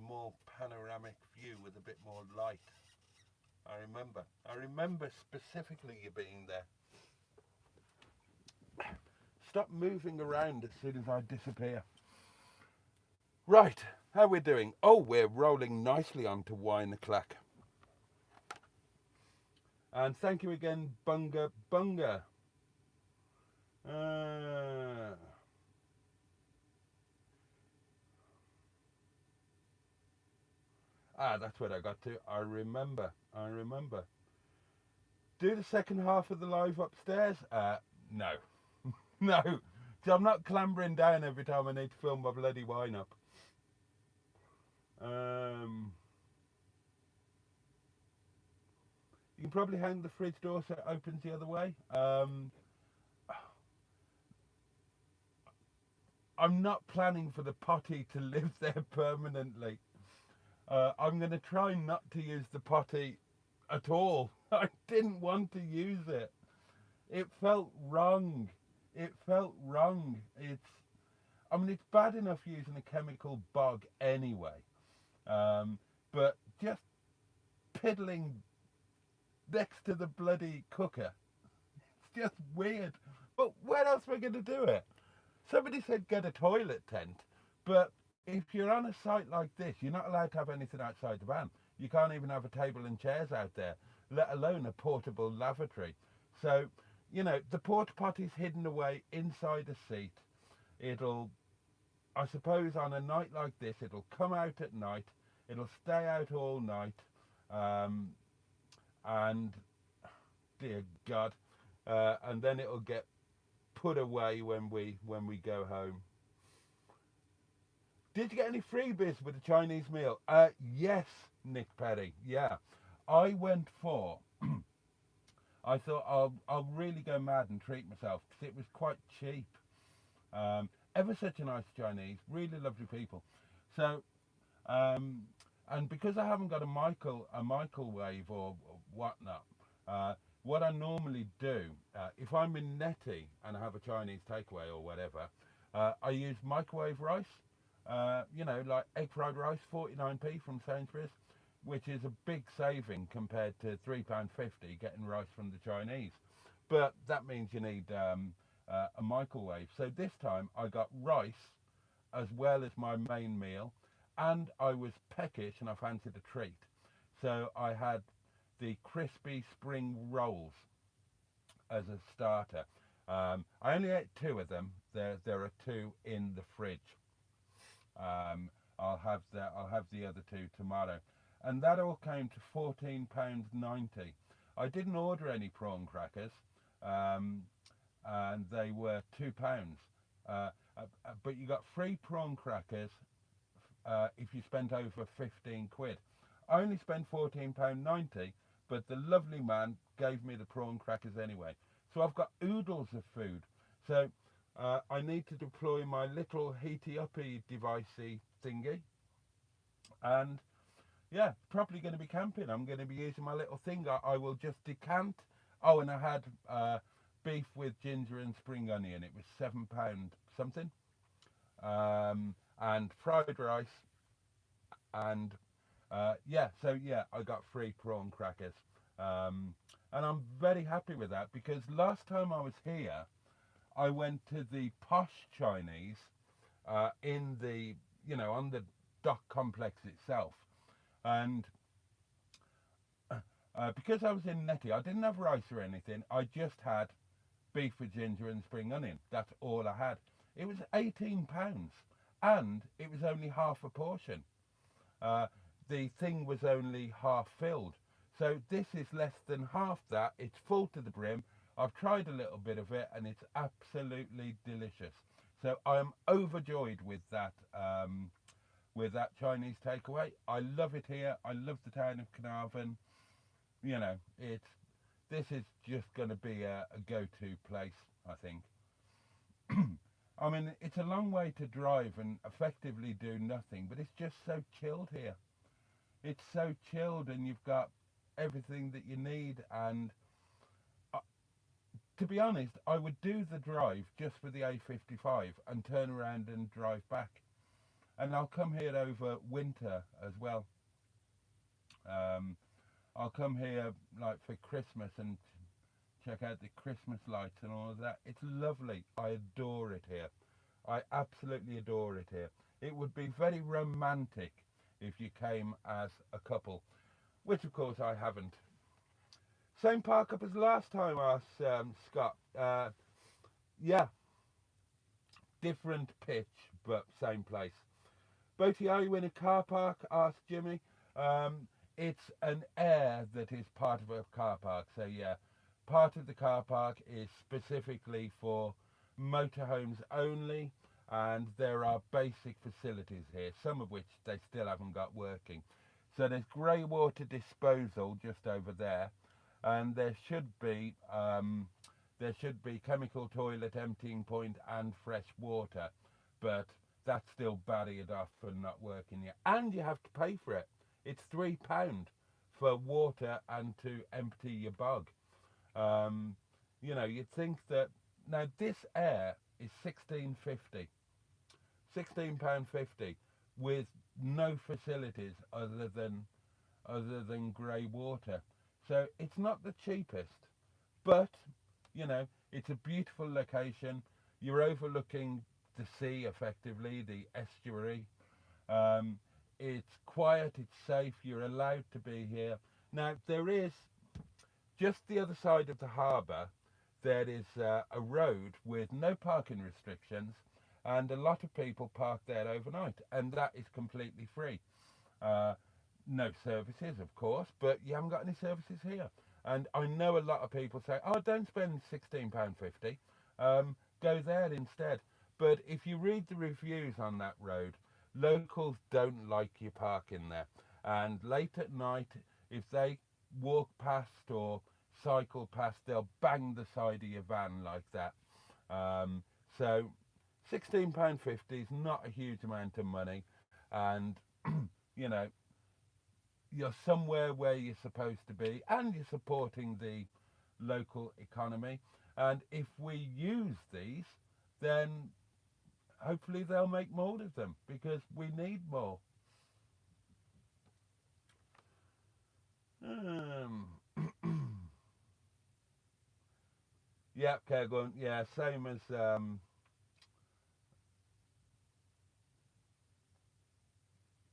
more panoramic view with a bit more light. I remember specifically you being there. Stop moving around as soon as I disappear. Right, how we doing? Oh, we're rolling nicely onto Wine O'Clock. And thank you again, Bunga Bunga. That's what I got to. I remember. Do the second half of the live upstairs? No. No. So I'm not clambering down every time I need to film my bloody wine up. You can probably hang the fridge door so it opens the other way. I'm not planning for the potty to live there permanently. I'm going to try not to use the potty at all. I didn't want to use it. It felt wrong. It's bad enough using a chemical bog anyway. But just piddling next to the bloody cooker, it's just weird. But where else am I going to do it? Somebody said get a toilet tent, but if you're on a site like this, you're not allowed to have anything outside the van. You can't even have a table and chairs out there, let alone a portable lavatory. So, you know, the porta potty's hidden away inside a seat. It'll, I suppose on a night like this, it'll come out at night, it'll stay out all night, and dear God, and then it'll get put away when we go home. Did you get any freebies with the Chinese meal? Yes, Nick Perry. Yeah, I went for. I thought I'll really go mad and treat myself because it was quite cheap. Ever such a nice Chinese, really lovely people. So, and because I haven't got a microwave or whatnot, what I normally do, if I'm in NETTY and I have a Chinese takeaway or whatever, I use microwave rice. You know, like egg fried rice, 49p from Sainsbury's, which is a big saving compared to £3.50 getting rice from the Chinese. But that means you need a microwave. So this time I got rice as well as my main meal, and I was peckish and I fancied a treat. So I had the crispy spring rolls as a starter. I only ate 2 of them. There are 2 in the fridge. I'll have the other 2 tomorrow, and that all came to £14.90. I didn't order any prawn crackers, and they were £2. But you got free prawn crackers if you spent over 15 quid. I only spent £14.90, but the lovely man gave me the prawn crackers anyway. So I've got oodles of food. So I need to deploy my little heaty-uppy devicey thingy. And yeah, probably going to be camping. I'm going to be using my little thing. I will just decant. Oh, and I had beef with ginger and spring onion. It was £7 something. And fried rice. And yeah, so yeah, I got free prawn crackers. And I'm very happy with that because last time I was here, I went to the posh Chinese in the, you know, on the dock complex itself. And because I was in NETTY, I didn't have rice or anything. I just had beef with ginger and spring onion. That's all I had. It was £18 and it was only half a portion. The thing was only half filled. So this is less than half that. It's full to the brim. I've tried a little bit of it and it's absolutely delicious. So I am overjoyed with that Chinese takeaway. I love it here. I love the town of Caernarfon. You know, this is just going to be a go-to place, I think. I mean, it's a long way to drive and effectively do nothing, but it's just so chilled here. It's so chilled, and you've got everything that you need. And uh, to be honest, I would do the drive just for the A55 and turn around and drive back. And I'll come here over winter as well. Um, I'll come here like for Christmas and check out the Christmas lights and all of that. It's lovely. I adore it here. I absolutely adore it here. It would be very romantic if you came as a couple, which of course I haven't. Same park up as last time, asked Scott. Yeah, different pitch, but same place. Boaty, are you in a car park? Asked Jimmy. It's an air that is part of a car park. So yeah, part of the car park is specifically for motorhomes only, and there are basic facilities here, some of which they still haven't got working. So there's grey water disposal just over there, and there should be chemical toilet emptying point and fresh water, but that's still barriered off and not working yet. And you have to pay for it. It's £3 for water and to empty your bog. You know, you'd think that now this air is £16.50, £16.50 with no facilities other than grey water. So it's not the cheapest, but you know, it's a beautiful location. You're overlooking the sea, effectively, the estuary. It's quiet, it's safe, you're allowed to be here. Now, there is, just the other side of the harbour, there is a road with no parking restrictions, and a lot of people park there overnight, and that is completely free. No services, of course, but you haven't got any services here. And I know a lot of people say, oh, don't spend £16.50, go there instead. But if you read the reviews on that road, locals don't like you parking there. And late at night, if they walk past or cycle past, they'll bang the side of your van like that. So £16.50 is not a huge amount of money. And, you know, you're somewhere where you're supposed to be, and you're supporting the local economy. And if we use these, then hopefully they'll make more of them, because we need more. Yeah, Kegon. Yeah, same as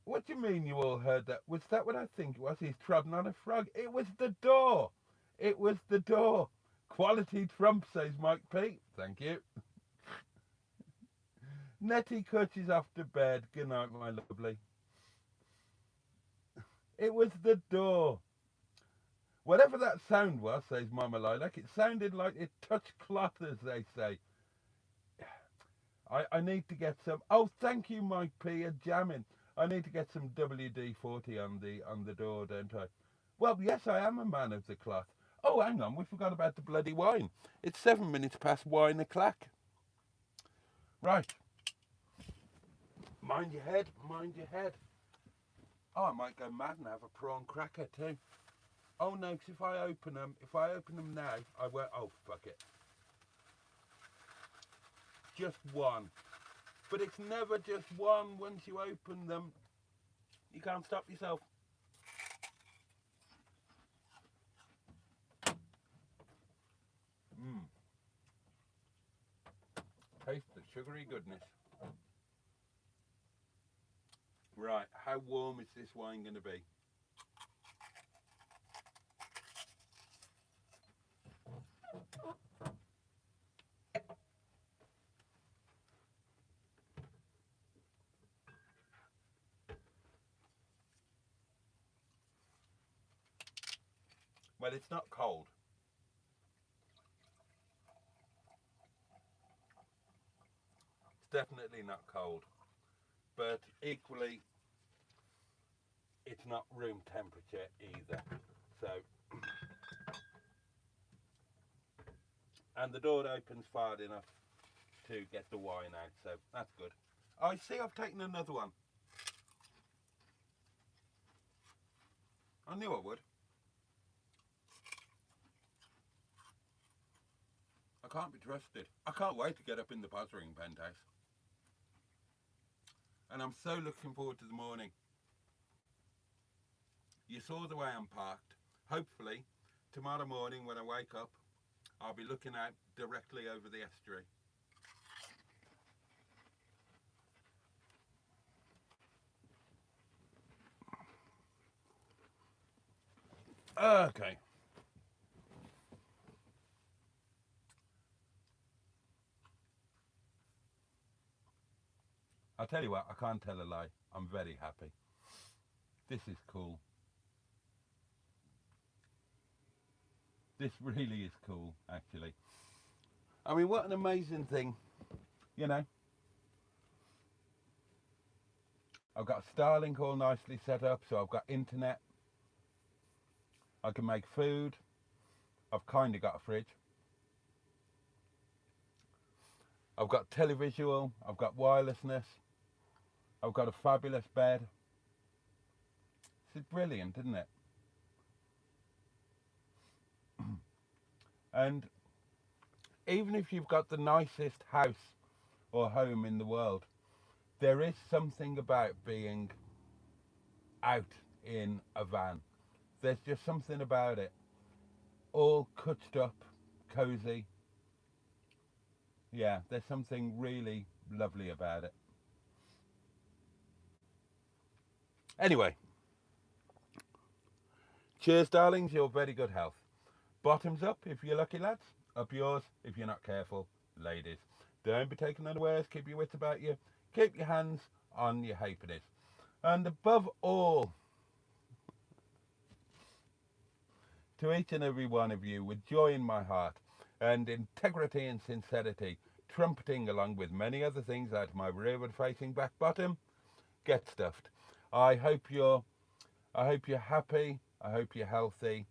what do you mean you all heard that? Was that what I think it was? He's trodden on a frog. It was the door. It was the door. Quality trump, says Mike P. Thank you. Nettie Kutch is off to bed. Good night, my lovely. It was the door. Whatever that sound was, says Mama Lilac, it sounded like it touched cloth, as they say. I need to get some. Oh, thank you, Mike P. A jamming. I need to get some WD-40 on the door, don't I? Well, yes, I am a man of the cloth. Oh, hang on, we forgot about the bloody wine. It's 7 minutes past wine o'clock. Right. Mind your head, mind your head. Oh, I might go mad and have a prawn cracker too. Oh no, because if I open them now, I won't. Oh, fuck it. Just one. But it's never just one. Once you open them, you can't stop yourself. Taste the sugary goodness. Right, how warm is this wine going to be? Well, it's not cold. It's definitely not cold. But equally, it's not room temperature either. So, and the door opens far enough to get the wine out, so that's good. I see I've taken another one. I knew I would. I can't be trusted. I can't wait to get up in the Pottering penthouse. And I'm so looking forward to the morning. You saw the way I'm parked. Hopefully, tomorrow morning when I wake up, I'll be looking out directly over the estuary. Okay. I'll tell you what, I can't tell a lie. I'm very happy. This is cool. This really is cool, actually. I mean, what an amazing thing, you know. I've got Starlink all nicely set up, so I've got internet. I can make food. I've kind of got a fridge. I've got televisual. I've got wirelessness. I've got a fabulous bed. This is brilliant, isn't it? And even if you've got the nicest house or home in the world, there is something about being out in a van. There's just something about it. All cutched up, cozy. Yeah, there's something really lovely about it. Anyway, cheers, darlings. Your very good health. Bottoms up if you're lucky, lads. Up yours if you're not careful, ladies. Don't be taken unawares. Keep your wits about you. Keep your hands on your halfpennies. And above all, to each and every one of you, with joy in my heart and integrity and sincerity, trumpeting along with many other things out of my rearward facing back bottom, get stuffed. I hope you're happy. I hope you're healthy,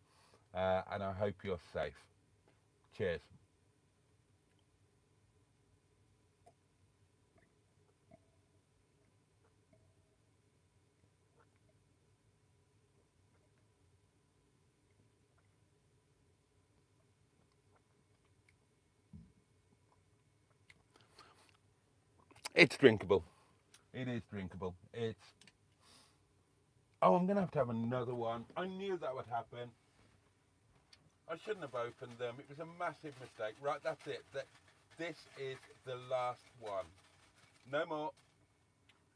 and I hope you're safe. Cheers. It's drinkable. It is drinkable. It's... Oh, I'm going to have another one. I knew that would happen. I shouldn't have opened them. It was a massive mistake. Right, that's it. This is the last one. No more.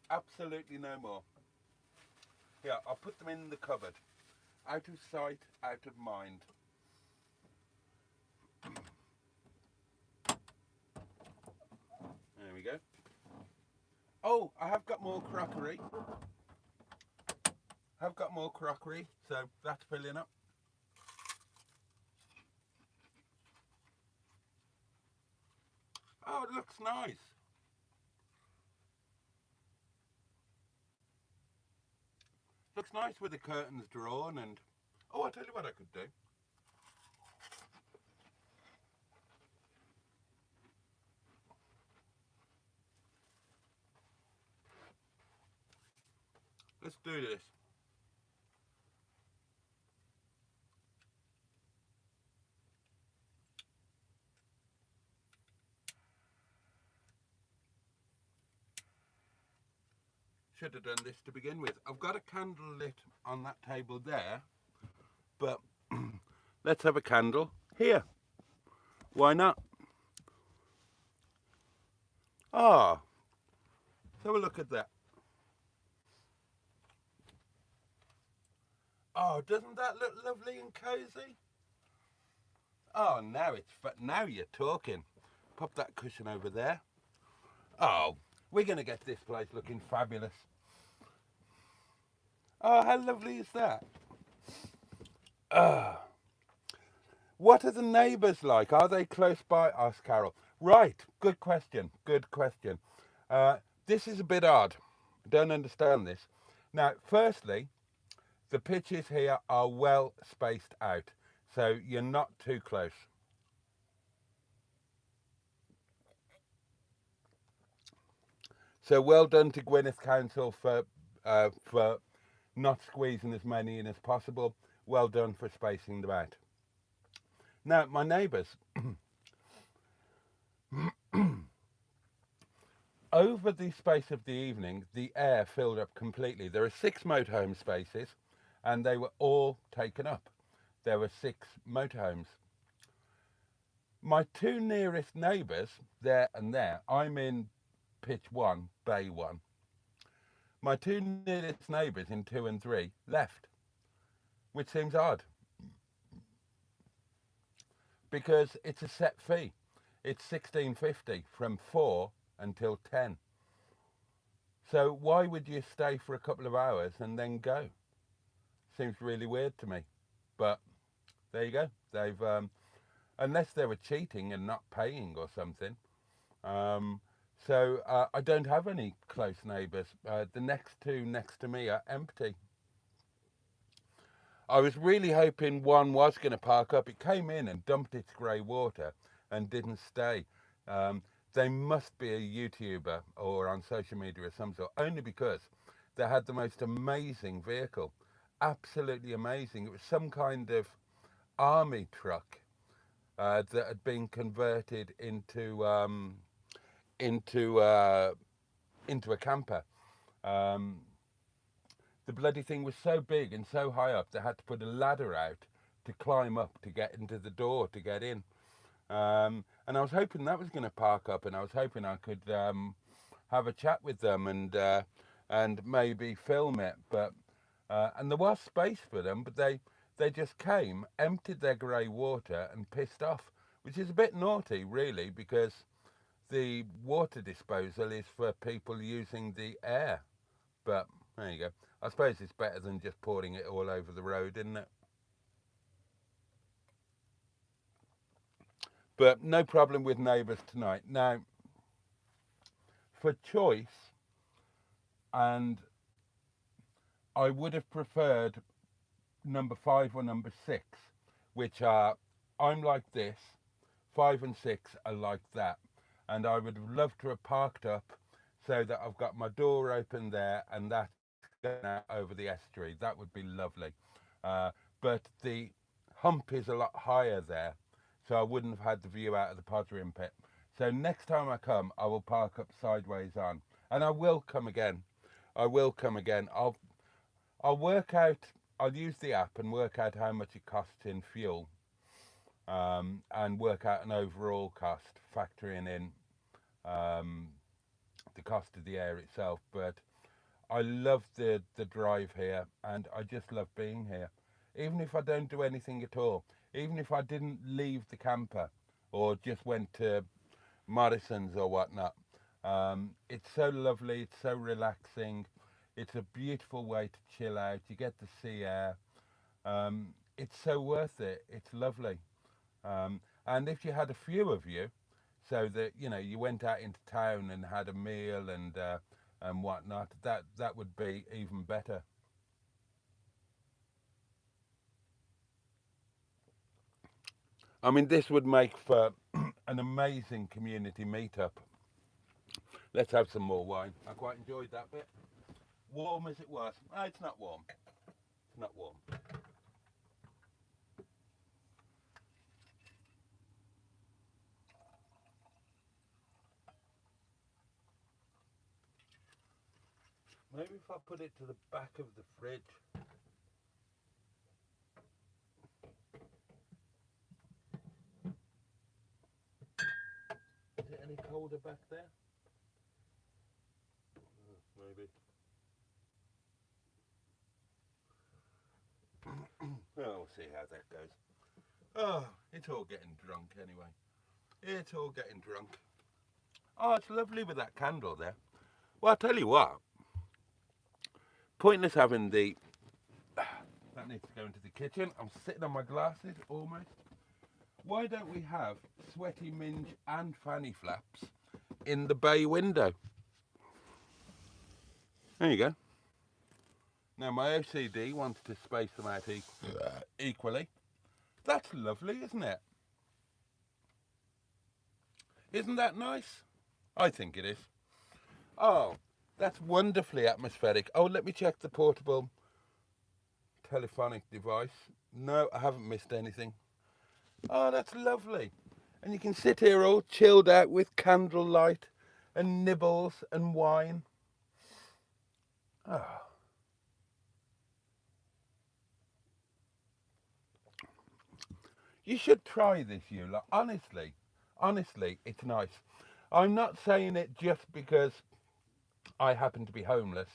Absolutely no more. Here, I'll put them in the cupboard. Out of sight, out of mind. There we go. Oh, I have got more crockery. I've got more crockery, so that's filling up. Oh, it looks nice. Looks nice with the curtains drawn and... Oh, I'll tell you what I could do. Let's do this. Should have done this to begin with. I've got a candle lit on that table there, but let's have a candle here. Why not? Ah, let's have a look at that. Oh, doesn't that look lovely and cozy? Oh, now you're talking. Pop that cushion over there. Oh, we're going to get this place looking fabulous. Oh, how lovely is that? What are the neighbours like? Are they close by? Asked Carol. Right, good question, good question. This is a bit odd. I don't understand this. Now, firstly, the pitches here are well spaced out, so you're not too close. So well done to Gwynedd Council for not squeezing as many in as possible. Well done for spacing them out. Now, my neighbours, over the space of the evening, the air filled up completely. There are 6 motorhome spaces, and they were all taken up. There were 6 motorhomes. My 2 nearest neighbours, there and there, I'm in pitch 1, bay 1. My 2 nearest neighbours in 2 and 3 left, which seems odd, because it's a set fee. It's $16.50 from 4 until 10. So why would you stay for a couple of hours and then go? Seems really weird to me, but there you go. They've unless they were cheating and not paying or something. So I don't have any close neighbours. The next 2 next to me are empty. I was really hoping one was going to park up. It came in and dumped its grey water and didn't stay. They must be a YouTuber or on social media of some sort, only because they had the most amazing vehicle. Absolutely amazing. It was some kind of army truck that had been converted into a camper. The bloody thing was so big and so high up, they had to put a ladder out to climb up to get into the door to get in. And I was hoping that was going to park up, and I was hoping I could have a chat with them and maybe film it. But and there was space for them, but they just came, emptied their grey water and pissed off, which is a bit naughty, really, because the water disposal is for people using the air. But there you go. I suppose it's better than just pouring it all over the road, isn't it? But no problem with neighbours tonight. Now, for choice, and I would have preferred number 5 or number 6, which are, I'm like this, 5 and 6 are like that. And I would have loved to have parked up so that I've got my door open there and that's going out over the estuary. That would be lovely. But the hump is a lot higher there, so I wouldn't have had the view out of the Podring pit. So next time I come, I will park up sideways on, and I will come again. I will come again. I'll work out, I'll use the app and work out how much it costs in fuel, and work out an overall cost, factoring in the cost of the air itself. But I love the drive here, and I just love being here. Even if I don't do anything at all, even if I didn't leave the camper or just went to Morrison's or whatnot, it's so lovely, it's so relaxing, it's a beautiful way to chill out, you get the sea air, it's so worth it, it's lovely. And if you had a few of you, so that, you know, you went out into town and had a meal and whatnot, that would be even better. I mean, this would make for an amazing community meetup. Let's have some more wine. I quite enjoyed that bit. Warm as it was. Oh, it's not warm. It's not warm. Maybe if I put it to the back of the fridge. Is it any colder back there? Maybe. Oh, we'll see how that goes. Oh, it's all getting drunk anyway. It's all getting drunk. Oh, it's lovely with that candle there. Well, I'll tell you what. Pointless having the... That needs to go into the kitchen. I'm sitting on my glasses almost. Why don't we have sweaty minge and fanny flaps in the bay window? There you go. Now my OCD wants to space them out equally. That's lovely, isn't it? Isn't that nice? I think it is. Oh, that's wonderfully atmospheric. Oh, let me check the portable telephonic device. No, I haven't missed anything. Oh, that's lovely. And you can sit here all chilled out with candlelight and nibbles and wine. Oh. You should try this, Eula. Honestly, it's nice. I'm not saying it just because I happen to be homeless,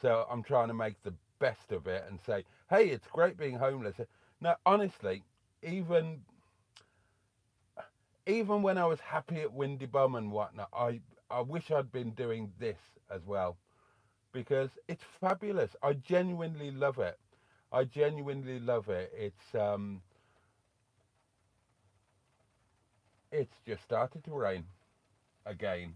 so I'm trying to make the best of it and say, hey, it's great being homeless. No, honestly, even even when I was happy at Windy Bum and whatnot, I wish I'd been doing this as well because it's fabulous. I genuinely love it. I genuinely love it. It's just started to rain again.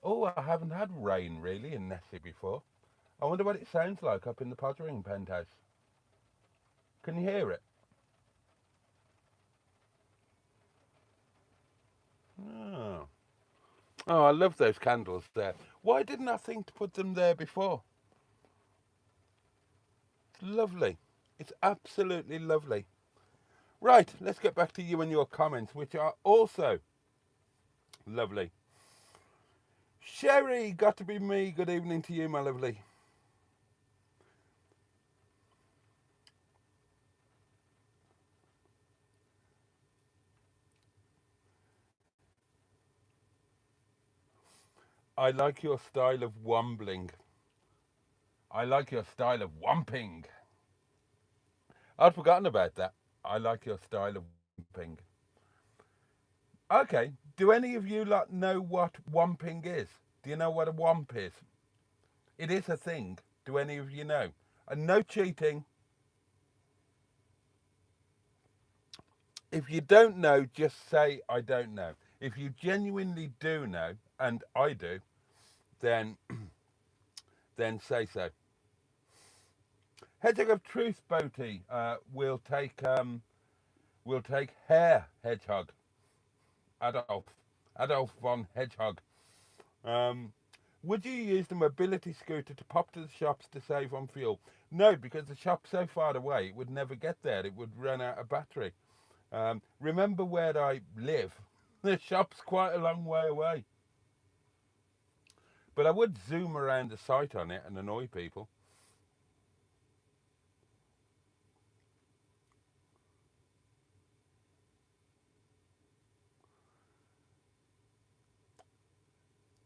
Oh, I haven't had rain really in Nessie before. I wonder what it sounds like up in the Pottering penthouse. Can you hear it? Oh. Oh, I love those candles there. Why didn't I think to put them there before? It's lovely. It's absolutely lovely. Right, let's get back to you and your comments, which are also lovely. Sherry, got to be me. Good evening to you, my lovely. I like your style of wombling. I like your style of womping. I'd forgotten about that. I like your style of womping. Okay, do any of you lot know what womping is? Do you know what a womp is? It is a thing. Do any of you know? And no cheating. If you don't know, just say I don't know. If you genuinely do know, and I do, then then say so. Hedgehog of Truth, Boaty. We'll take Herr Hedgehog. Adolf von Hedgehog. Would you use the mobility scooter to pop to the shops to save on fuel? No, because the shop's so far away, it would never get there. It would run out of battery. Remember where I live? The shop's quite a long way away. But I would zoom around the site on it and annoy people.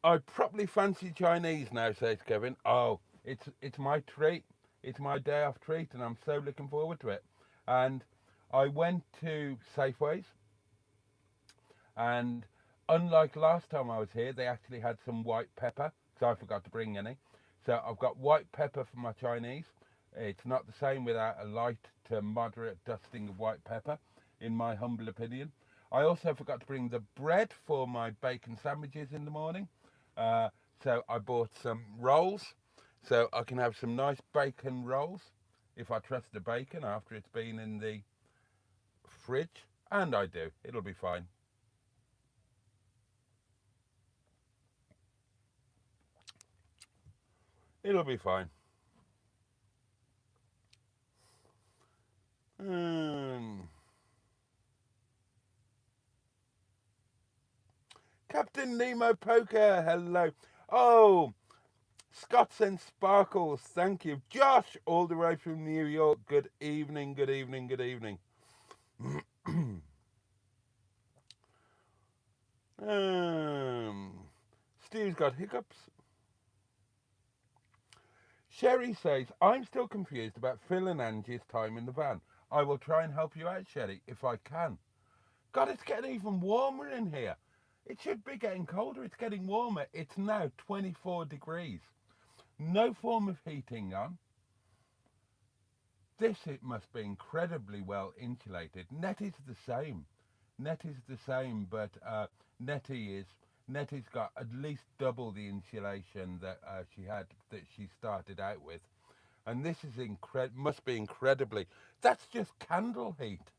I probably fancy Chinese now, says Kevin. Oh, it's my treat. It's my day off treat, and I'm so looking forward to it. And I went to Safeways, and unlike last time I was here, they actually had some white pepper, so I forgot to bring any. So I've got white pepper for my Chinese. It's not the same without a light to moderate dusting of white pepper, in my humble opinion. I also forgot to bring the bread for my bacon sandwiches in the morning. Uh, so I bought some rolls, so I can have some nice bacon rolls if I trust the bacon after it's been in the fridge, and I do. It'll be fine. It'll be fine. Hmm. Captain Nemo Poker, hello. Oh, Scots and Sparkles, thank you. Josh, all the way from New York, good evening, good evening, good evening. Steve's got hiccups. Sherry says, I'm still confused about Phil and Angie's time in the van. I will try and help you out, Sherry, if I can. God, it's getting even warmer in here. It should be getting colder. It's getting warmer. It's now 24 degrees. No form of heating on. It must be incredibly well insulated. Nettie's the same. Nettie's the same, but Nettie's got at least double the insulation that she started out with, and this is must be incredibly. That's just candle heat,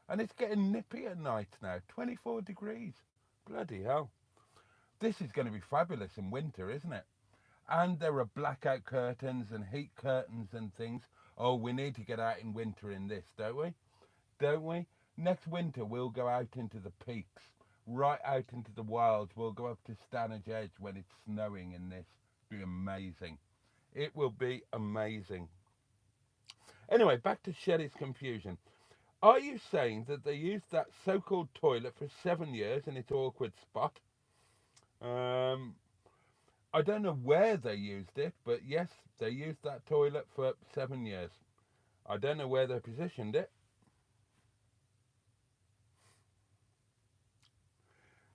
and it's getting nippy at night now. 24 degrees. Bloody hell. This is going to be fabulous in winter, isn't it? And there are blackout curtains and heat curtains and things. Oh, we need to get out in winter in this, don't we? Don't we? Next winter, we'll go out into the peaks, right out into the wilds. We'll go up to Stanage Edge when it's snowing in this. It'll be amazing. It will be amazing. Anyway, back to Sherry's confusion. Are you saying that they used that so-called toilet for 7 years in its awkward spot? I don't know where they used it, but yes, they used that toilet for 7 years. I don't know where they positioned it.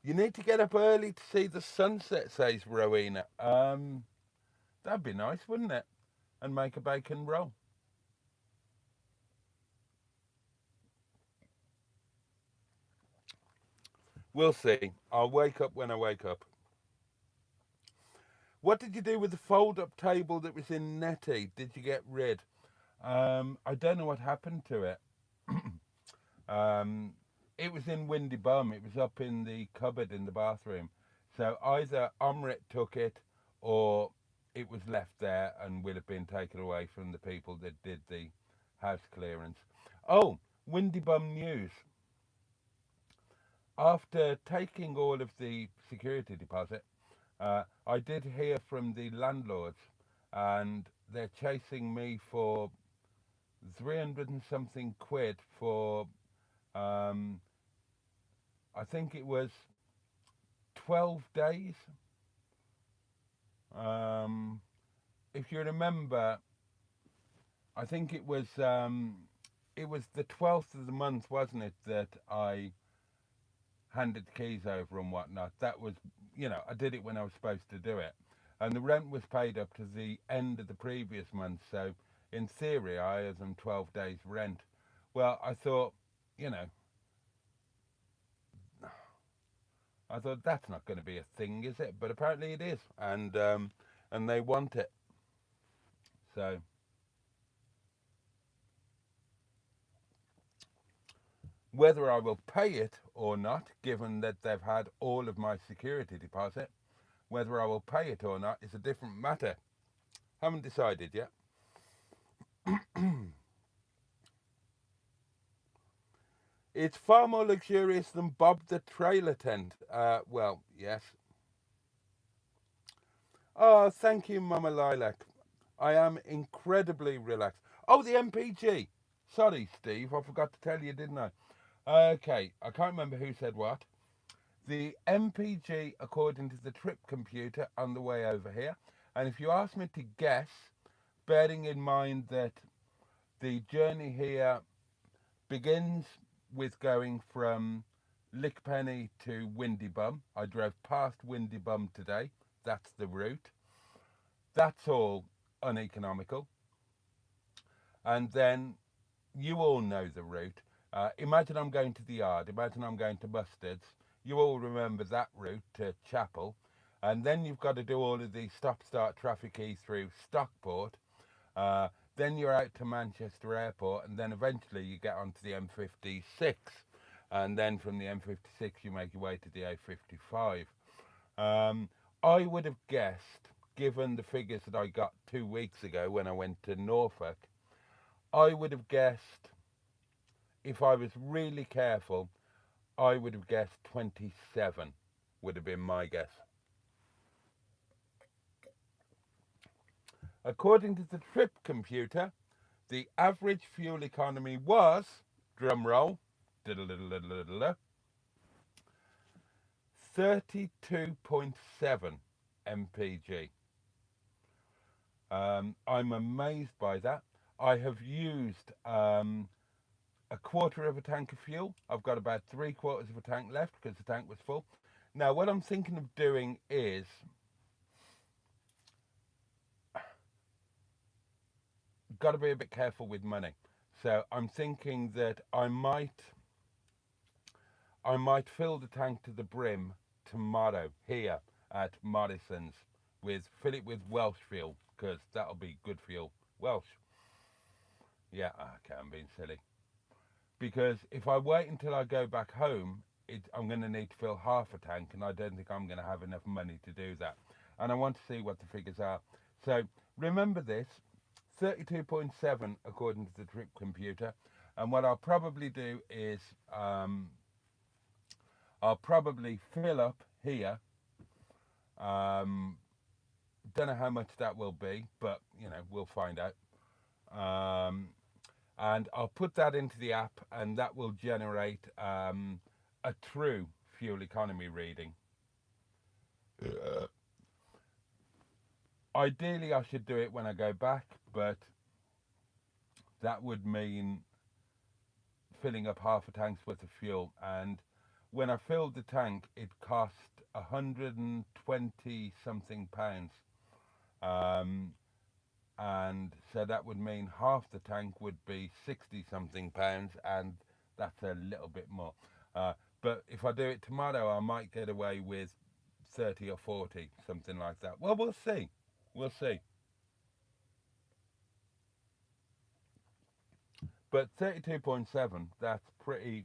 You need to get up early to see the sunset, says Rowena. That'd be nice, wouldn't it? And make a bacon roll. We'll see. I'll wake up when I wake up. What did you do with the fold-up table that was in NETTY? Did you get rid? I don't know what happened to it. It was in Windy Bum. It was up in the cupboard in the bathroom. So either Omrit took it or it was left there and will have been taken away from the people that did the house clearance. Oh, Windy Bum news. After taking all of the security deposit, I did hear from the landlords and they're chasing me for 300 and something quid for, I think it was 12 days. If you remember, I think it was the 12th of the month, wasn't it, that I handed the keys over and whatnot. That was, you know, I did it when I was supposed to do it. And the rent was paid up to the end of the previous month. So in theory, I owe them 12 days rent. Well, I thought, you know, I thought that's not going to be a thing, is it? But apparently it is. And they want it. So whether I will pay it or not, given that they've had all of my security deposit, whether I will pay it or not is a different matter. Haven't decided yet. It's far more luxurious than Bob the trailer tent. Well, yes. Oh, thank you, Mama Lilac. I am incredibly relaxed. Oh, the MPG. Sorry, Steve, I forgot to tell you, didn't I? Okay, I can't remember who said what. The MPG, according to the trip computer on the way over here, and if you ask me to guess, bearing in mind that the journey here begins with going from Lickpenny to Windy Bum. I drove past Windy Bum today. That's the route. That's all uneconomical. And then you all know the route. Imagine I'm going to the yard. Imagine I'm going to Mustard's. You all remember that route to Chapel. And then you've got to do all of the stop-start traffic through Stockport. Then you're out to Manchester Airport, and then eventually you get onto the M56. And then from the M56, you make your way to the A55. I would have guessed, given the figures that I got 2 weeks ago when I went to Norfolk, I would have guessed, if I was really careful, I would have guessed 27 would have been my guess. According to the trip computer, the average fuel economy was, drum roll, 32.7 mpg. I'm amazed by that. I have used a quarter of a tank of fuel. I've got about 3/4 of a tank left because the tank was full. Now, what I'm thinking of doing is got to be a bit careful with money. So I'm thinking that I might fill the tank to the brim tomorrow here at Morrison's fill it with Welsh fuel, because that'll be good fuel. Welsh. Yeah, okay, I'm being silly. Because if I wait until I go back home, I'm going to need to fill half a tank, and I don't think I'm going to have enough money to do that. And I want to see what the figures are. So remember this, 32.7 according to the trip computer. And what I'll probably do is I'll probably fill up here. Don't know how much that will be, but you know, we'll find out. And I'll put that into the app, and that will generate a true fuel economy reading. Ideally, I should do it when I go back, but that would mean filling up half a tank's worth of fuel. And when I filled the tank, it cost 120 something pounds. And so that would mean half the tank would be 60 something pounds, and that's a little bit more. But if I do it tomorrow, I might get away with 30 or 40, something like that. Well, we'll see. We'll see. But 32.7, that's pretty,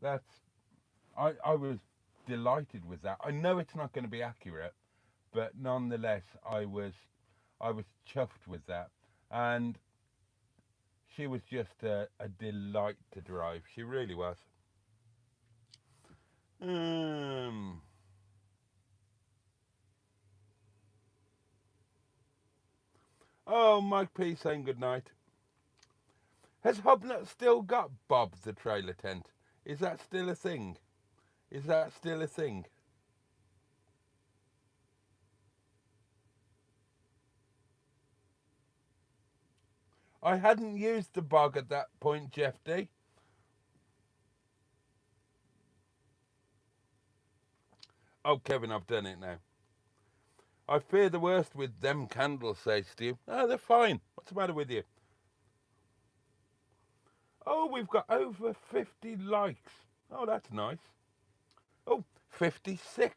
that's, I was delighted with that. I know it's not going to be accurate, but nonetheless, I was chuffed with that. And she was just a delight to drive. She really was. Oh, Mike P saying good night. Has Hobnut still got Bob the trailer tent? Is that still a thing? Is that still a thing? I hadn't used the bog at that point, Jeff D. Oh, Kevin, I've done it now. I fear the worst with them candles, says Stu. Oh, they're fine. What's the matter with you? Oh, we've got over 50 likes. Oh, that's nice. Oh, 56.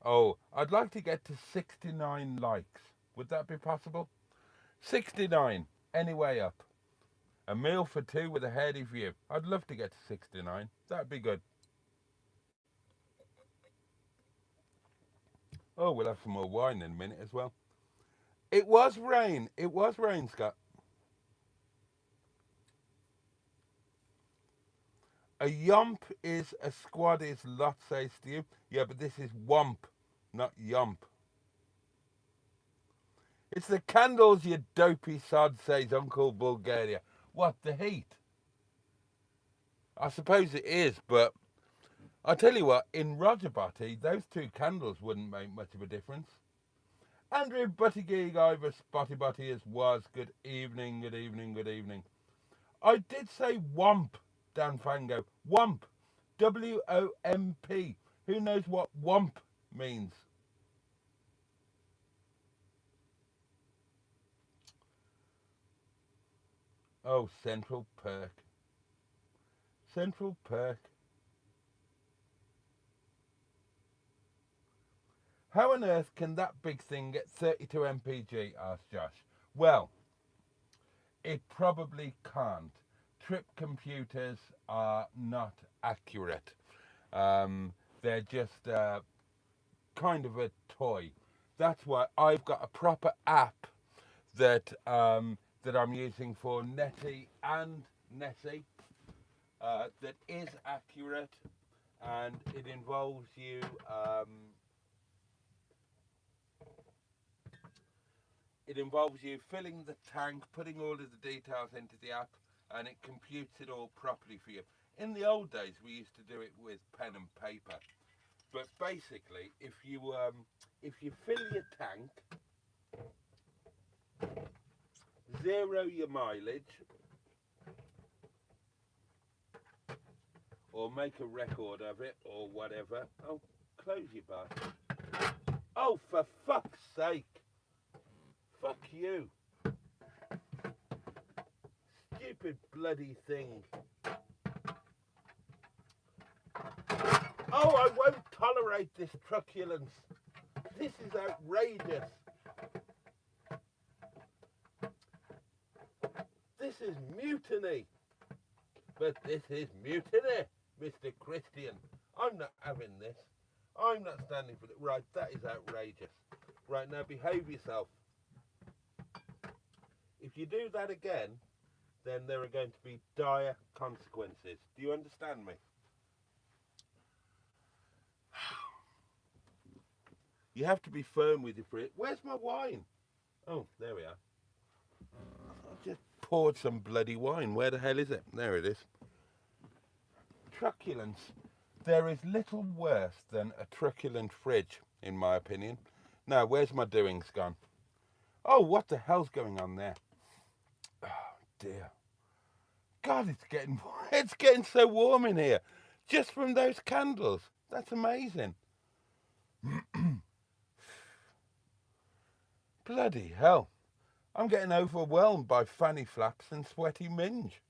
Oh, I'd like to get to 69 likes. Would that be possible? 69. Any way up. A meal for two with a heady view. I'd love to get to 69. That'd be good. Oh, we'll have some more wine in a minute as well. It was rain. It was rain, Scott. A yomp is a squad is lot, says to you. Yeah, but this is womp, not yomp. It's the candles, you dopey sod, says Uncle Bulgaria. What, the heat? I suppose it is, but I'll tell you what, in ROGERBOTTY, those two candles wouldn't make much of a difference. Andrew Buttigieg over Spotty Botty as was. Good evening, good evening, good evening. I did say womp, Dan Fango. Womp. W-O-M-P. Who knows what womp means? Oh, Central Perk. Central Perk. How on earth can that big thing get 32 mpg, asked Josh. Well, it probably can't. Trip computers are not accurate. They're just kind of a toy. That's why I've got a proper app that that I'm using for NETTY and NESSIE that is accurate, and it involves you filling the tank, putting all of the details into the app, and it computes it all properly for you. In the old days, we used to do it with pen and paper. But basically, if you fill your tank, zero your mileage, or make a record of it, or whatever. Oh, close your bastard. Oh, for fuck's sake. Fuck you. Stupid bloody thing. Oh, I won't tolerate this truculence. This is outrageous. This is mutiny. But this is mutiny. Mr. Christian. I'm not having this. I'm not standing for it. Right, that is outrageous. Right, now behave yourself. If you do that again, then there are going to be dire consequences. Do you understand me? You have to be firm with your fruit. Where's my wine? Oh, there we are. I just poured some bloody wine. Where the hell is it? There it is. Truculence. There is little worse than a truculent fridge, in my opinion. Now, where's my doings gone? Oh, what the hell's going on there? Oh, dear. God, it's getting so warm in here. Just from those candles. That's amazing. Bloody hell. I'm getting overwhelmed by fanny flaps and sweaty minge.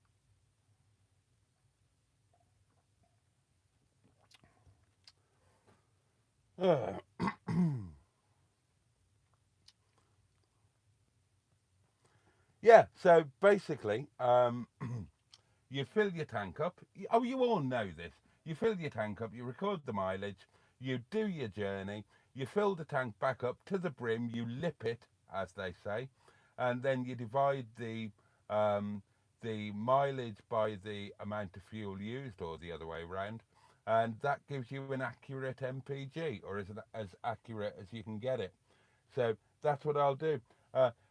Yeah, so basically, you fill your tank up. Oh, you all know this. You fill your tank up, you record the mileage, you do your journey, you fill the tank back up to the brim, you lip it, as they say, and then you divide the mileage by the amount of fuel used, or the other way around, and that gives you an accurate MPG, or as accurate as you can get it. So that's what I'll do.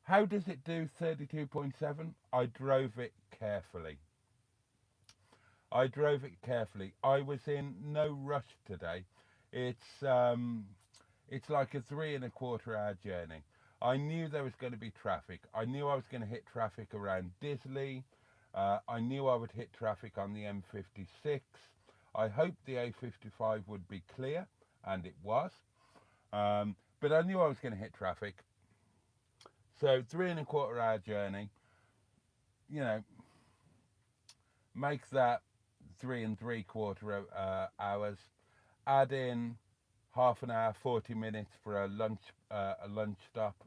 How does it do 32.7? I drove it carefully. I was in no rush today. It's like a 3.25 hour journey. I knew there was going to be traffic. I knew I was going to hit traffic around Disley. I knew I would hit traffic on the M56. I hoped the A55 would be clear, and it was. But I knew I was going to hit traffic. So 3.25 hour journey, you know, make that 3.75 hours, add in half an hour, 40 minutes for a lunch stop.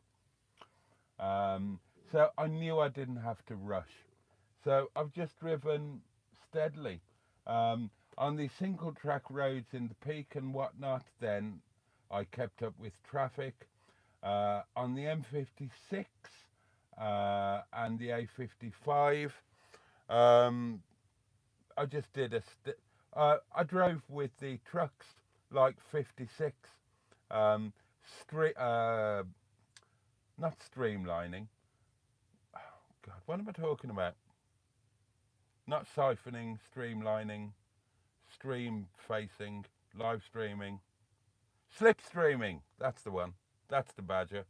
So I knew I didn't have to rush. So I've just driven steadily. On the single track roads in the peak and whatnot, then I kept up with traffic. On the M56 and the A55, I just did I drove with the trucks like 56, not streamlining. Oh God, what am I talking about? Not siphoning, streamlining, stream facing, live streaming, slipstreaming. That's the one. That's the badger.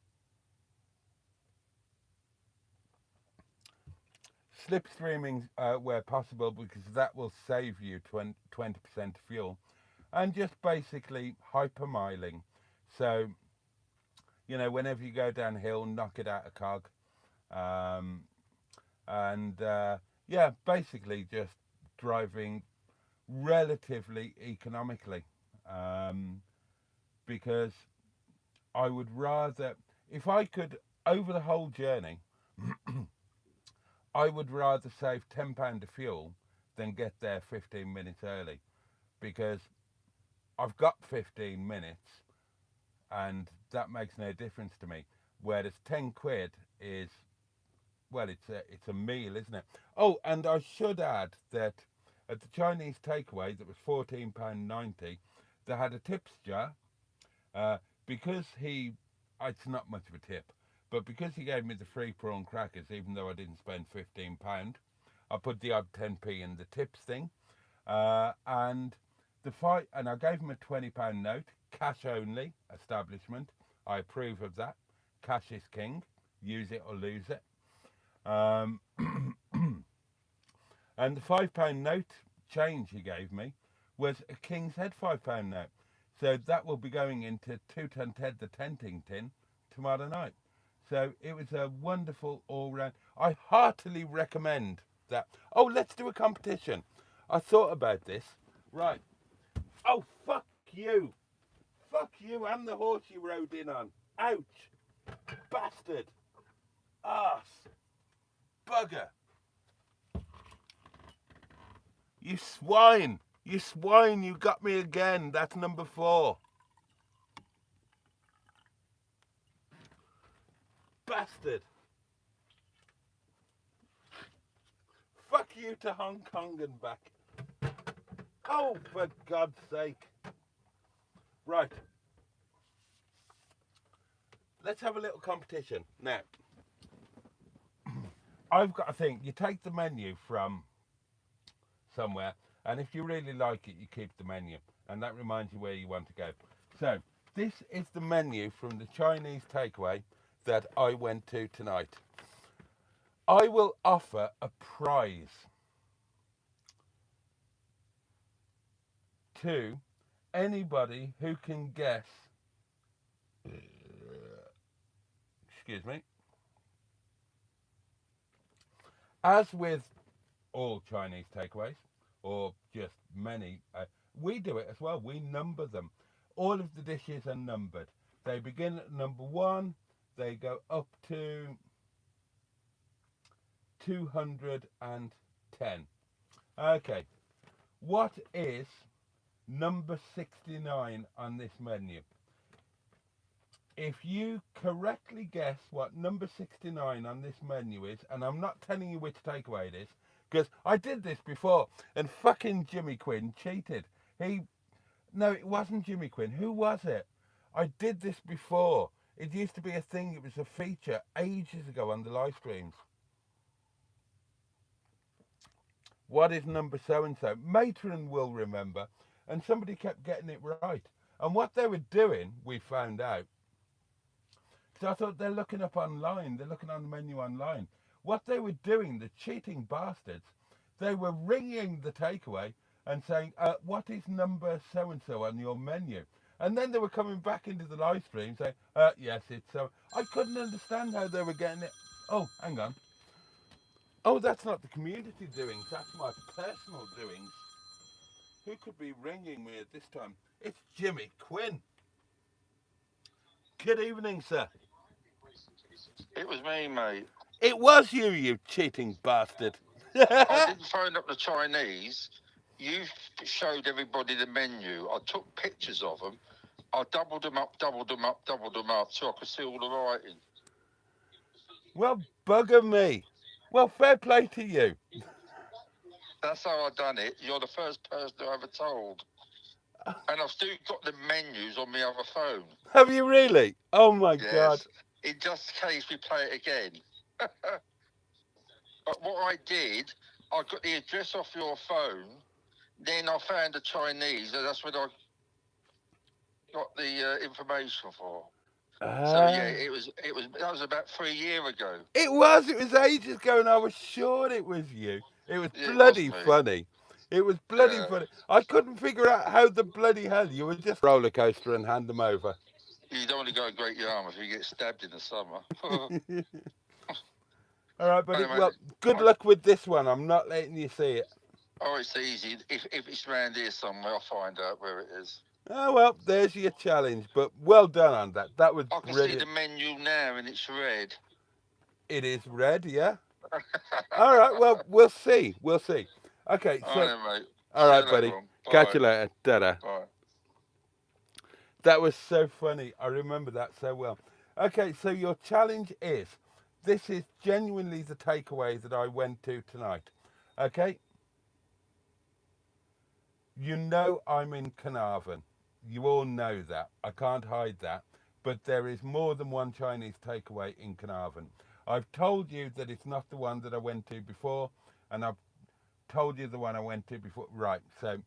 Slipstreaming where possible, because that will save you 20% fuel. And just basically hypermiling. So, you know, whenever you go downhill, knock it out of cog. Yeah, basically just driving relatively economically. Because I would rather, if I could, over the whole journey, I would rather save £10 of fuel than get there 15 minutes early, because I've got 15 minutes and that makes no difference to me. Whereas 10 quid is, well, it's a meal, isn't it? Oh, and I should add that at the Chinese takeaway that was £14.90, they had a tips jar. Because it's not much of a tip, but because he gave me the free prawn crackers, even though I didn't spend £15, I put the odd 10p in the tips thing, and I gave him a £20 note, cash only establishment. I approve of that. Cash is king. Use it or lose it. And the £5 note change he gave me was a King's Head £5 note. So that will be going into 2 Ton Ted the Tenting Tin tomorrow night. So it was a wonderful all-round. I heartily recommend that. Oh, let's do a competition. I thought about this. Right. Oh, fuck you. Fuck you and the horse you rode in on. Ouch. Bastard. Arse. Bugger. You swine. You swine, you got me again. That's number 4. Bastard. Fuck you to Hong Kong and back. Oh, for God's sake. Right. Let's have a little competition. Now, I've got to think. You take the menu from somewhere, and if you really like it, you keep the menu. And that reminds you where you want to go. So, this is the menu from the Chinese takeaway that I went to tonight. I will offer a prize to anybody who can guess, excuse me, as with all Chinese takeaways, or just many, we do it as well. We number them. All of the dishes are numbered. They begin at number 1, they go up to 210. Okay, what is number 69 on this menu? If you correctly guess what number 69 on this menu is, and I'm not telling you which takeaway it is, because I did this before, and fucking Jimmy Quinn cheated. No, it wasn't Jimmy Quinn. Who was it? I did this before. It used to be a thing. It was a feature ages ago on the live streams. What is number so-and-so? Matron will remember. And somebody kept getting it right. And what they were doing, we found out. So I thought they're looking up online. They're looking on the menu online. What they were doing, the cheating bastards, they were ringing the takeaway and saying, what is number so-and-so on your menu? And then they were coming back into the live stream saying, yes, it's so. I couldn't understand how they were getting it. Oh, hang on. Oh, that's not the community doings. That's my personal doings. Who could be ringing me at this time? It's Jimmy Quinn. Good evening, sir.
It was me, mate.
It was you, you cheating bastard.
I didn't phone up the Chinese. You showed everybody the menu. I took pictures of them. I doubled them up so I could see all the writing.
Well, bugger me. Well, fair play to you.
That's how I done it. You're the first person I ever told. And I've still got the menus on my other phone.
Have you really? Oh, my
Yes.
God.
In just in case we play it again. But what I did, I got the address off your phone. Then I found the Chinese, and that's when I got the information for. So yeah, that was about 3 years ago.
It was ages ago, and I was sure it was you. It was
Yeah,
bloody
it was me.
funny. It was bloody
Yeah.
funny. I couldn't figure out how the bloody hell you would just roller coaster and hand them over.
You don't want to go to Great Yarmouth if you get stabbed in the summer.
All right, buddy.
Anyway,
Well, good luck with this one. I'm not letting you see it.
Oh, it's easy. If it's around here somewhere, I'll find out where it is.
Oh, well, there's your challenge, but well done on that. That was
I can
brilliant.
see the menu now, and it's red.
It is red, yeah? All right, well, we'll see. We'll see. Okay, so...
All right, mate.
All right,
See you
buddy.
later on.
Catch you
Bye.
later. Ta-da.
Bye.
That was so funny. I remember that so well. Okay, so your challenge is, this is genuinely the takeaway that I went to tonight. Okay? You know I'm in Caernarfon. You all know that. I can't hide that. But there is more than one Chinese takeaway in Caernarfon. I've told you that it's not the one that I went to before, and I've told you the one I went to before. Right, so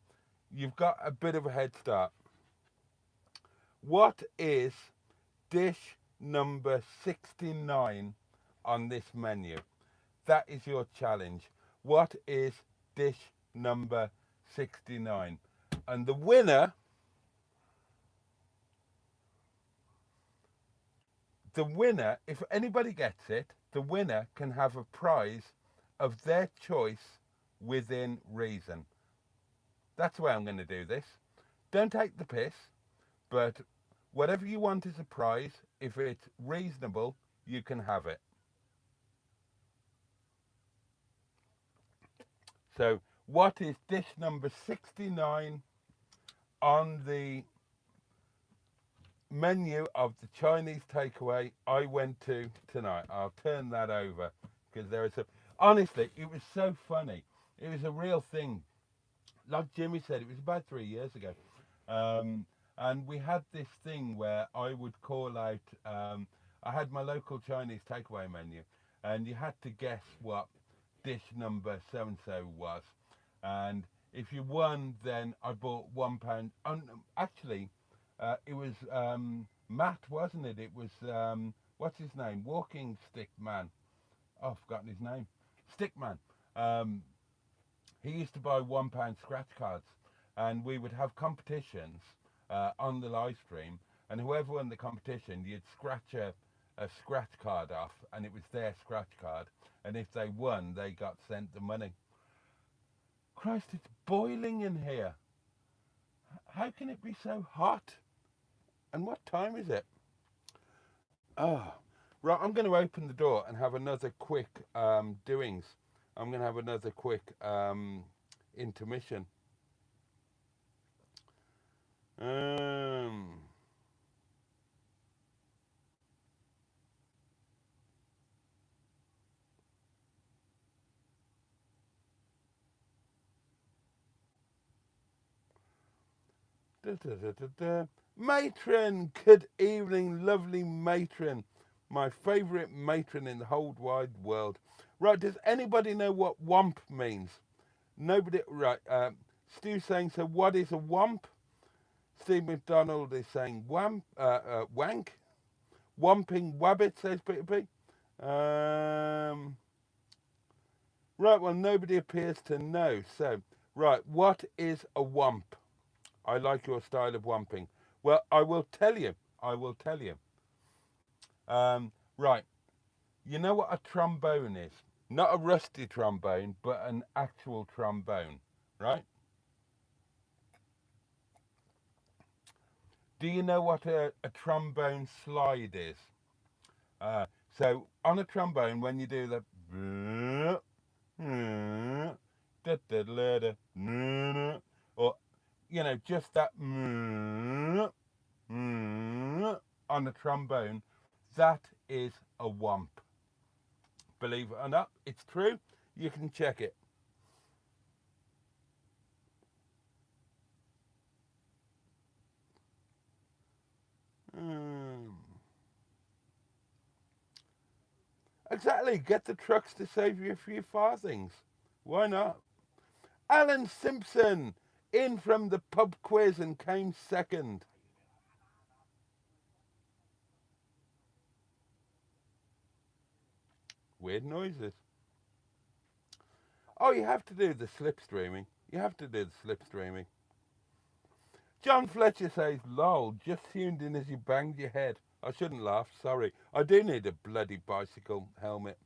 you've got a bit of a head start. What is dish number 69 on this menu? That is your challenge. What is dish number 69? And the winner, if anybody gets it, the winner can have a prize of their choice within reason. That's the way I'm going to do this. Don't take the piss, but whatever you want as a prize, if it's reasonable, you can have it. So what is dish number 69 on the menu of the Chinese takeaway I went to tonight. I'll turn that over because there is a. Honestly, it was so funny. It was a real thing. Like Jimmy said, it was about 3 years ago. And we had this thing where I would call out, I had my local Chinese takeaway menu, and you had to guess what dish number so-and-so was. And if you won, then I bought £1. Actually, it was Matt, wasn't it? It was, what's his name? Walking Stick Man. Oh, I've forgotten his name. Stickman. He used to buy £1 scratch cards, and we would have competitions on the live stream, and whoever won the competition, you'd scratch a scratch card off, and it was their scratch card, and if they won, they got sent the money. Christ, it's boiling in here. How can it be so hot? And what time is it? Oh, right, I'm going to open the door and have another quick doings. I'm going to have another quick intermission. Matron, good evening, lovely matron. My favourite matron in the whole wide world. Right, does anybody know what womp means? Nobody, right. Stu's saying, so what is a womp? Steve McDonald is saying wank. Womping wabbit, says Peter P. Right, well, nobody appears to know. So, right, what is a womp? I like your style of womping. Well, I will tell you. Right, you know what a trombone is? Not a rusty trombone, but an actual trombone, right? Do you know what a trombone slide is? So on a trombone, when you do the or you know, just that on a trombone, that is a womp. Believe it or not, it's true. You can check it. Exactly. Get the trucks to save you a few farthings. Why not? Alan Simpson in from the pub quiz and came second. Weird noises. Oh, you have to do the slipstreaming. John Fletcher says, lol, just tuned in as you banged your head. I shouldn't laugh, sorry. I do need a bloody bicycle helmet.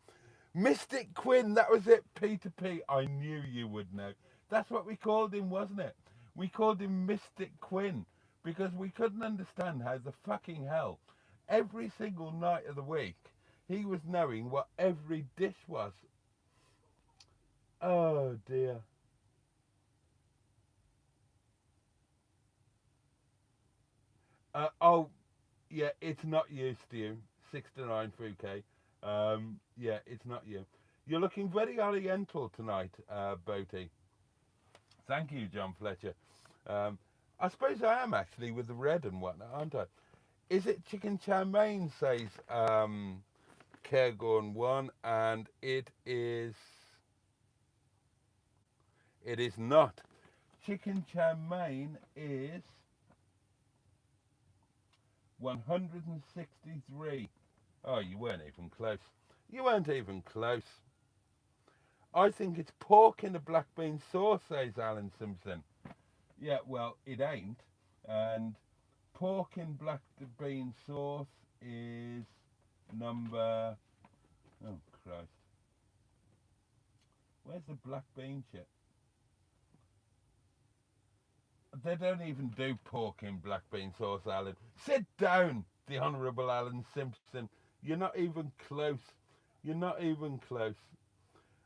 Mystic Quinn, that was it, Peter P. I knew you would know. That's what we called him, wasn't it? We called him Mystic Quinn because we couldn't understand how the fucking hell every single night of the week he was knowing what every dish was. Oh dear. Oh, yeah, it's not you, Stu. 6-9 Fouquet. Yeah, it's not you. You're looking very oriental tonight, Boaty. Thank you, John Fletcher. I suppose I am actually with the red and whatnot, aren't I? Is it chicken chow mein, says Cairngorm 1, and it is not. Chicken chow mein is 163. Oh, you weren't even close. I think it's pork in a black bean sauce, says Alan Simpson. Yeah, well, it ain't. And pork in black bean sauce is number... Oh, Christ. Where's the black bean shit? They don't even do pork in black bean sauce, Alan. Sit down, the Honourable Alan Simpson. You're not even close.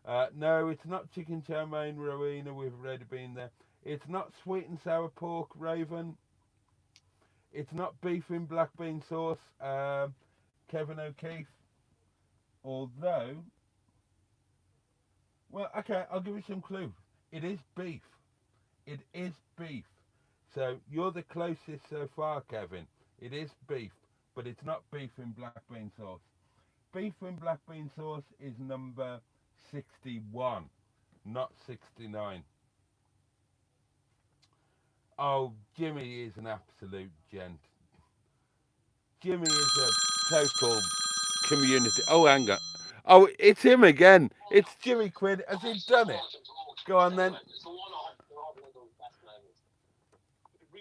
No, it's not chicken chow mein, Rowena. We've already been there. It's not sweet and sour pork, Raven. It's not beef in black bean sauce, Kevin O'Keefe. Although, well, okay, I'll give you some clue. It is beef. It is beef. So you're the closest so far, Kevin. It is beef, but it's not beef in black bean sauce. Beef in black bean sauce is number 61, not 69. Oh, Jimmy is an absolute gent. Jimmy is a total community. Oh, hang on. Oh, it's him again. It's Jimmy Quinn. Has he done it? Go on then.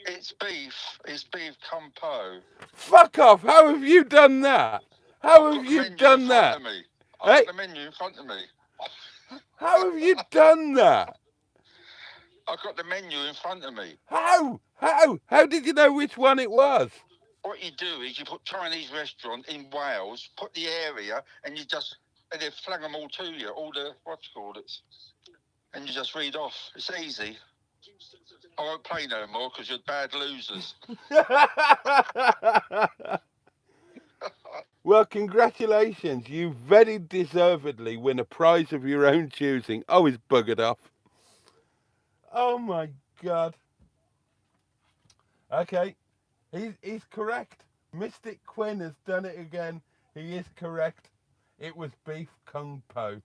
It's beef. It's beef compo.
Fuck off. How have you done that? How have you done that?
I've got the menu in front of me.
How have you done that?
I've got the menu in front of me.
How? How did you know which one it was?
What you do is you put Chinese restaurant in Wales, put the area, and they've flung them all to you, all the, and you just read off. It's easy. I won't play no more because you're bad losers.
Well, congratulations. You very deservedly win a prize of your own choosing. Oh, he's buggered off. Oh, my God. Okay. He's correct. Mystic Quinn has done it again. He is correct. It was beef kung po.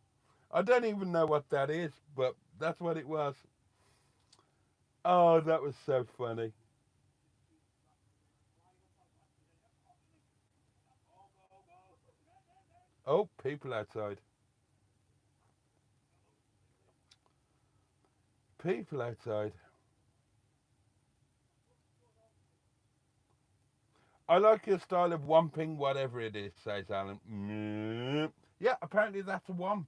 I don't even know what that is, but that's what it was. Oh, that was so funny. Oh, people outside. People outside. I like your style of womping, whatever it is, says Alan. Yeah, apparently that's a womp.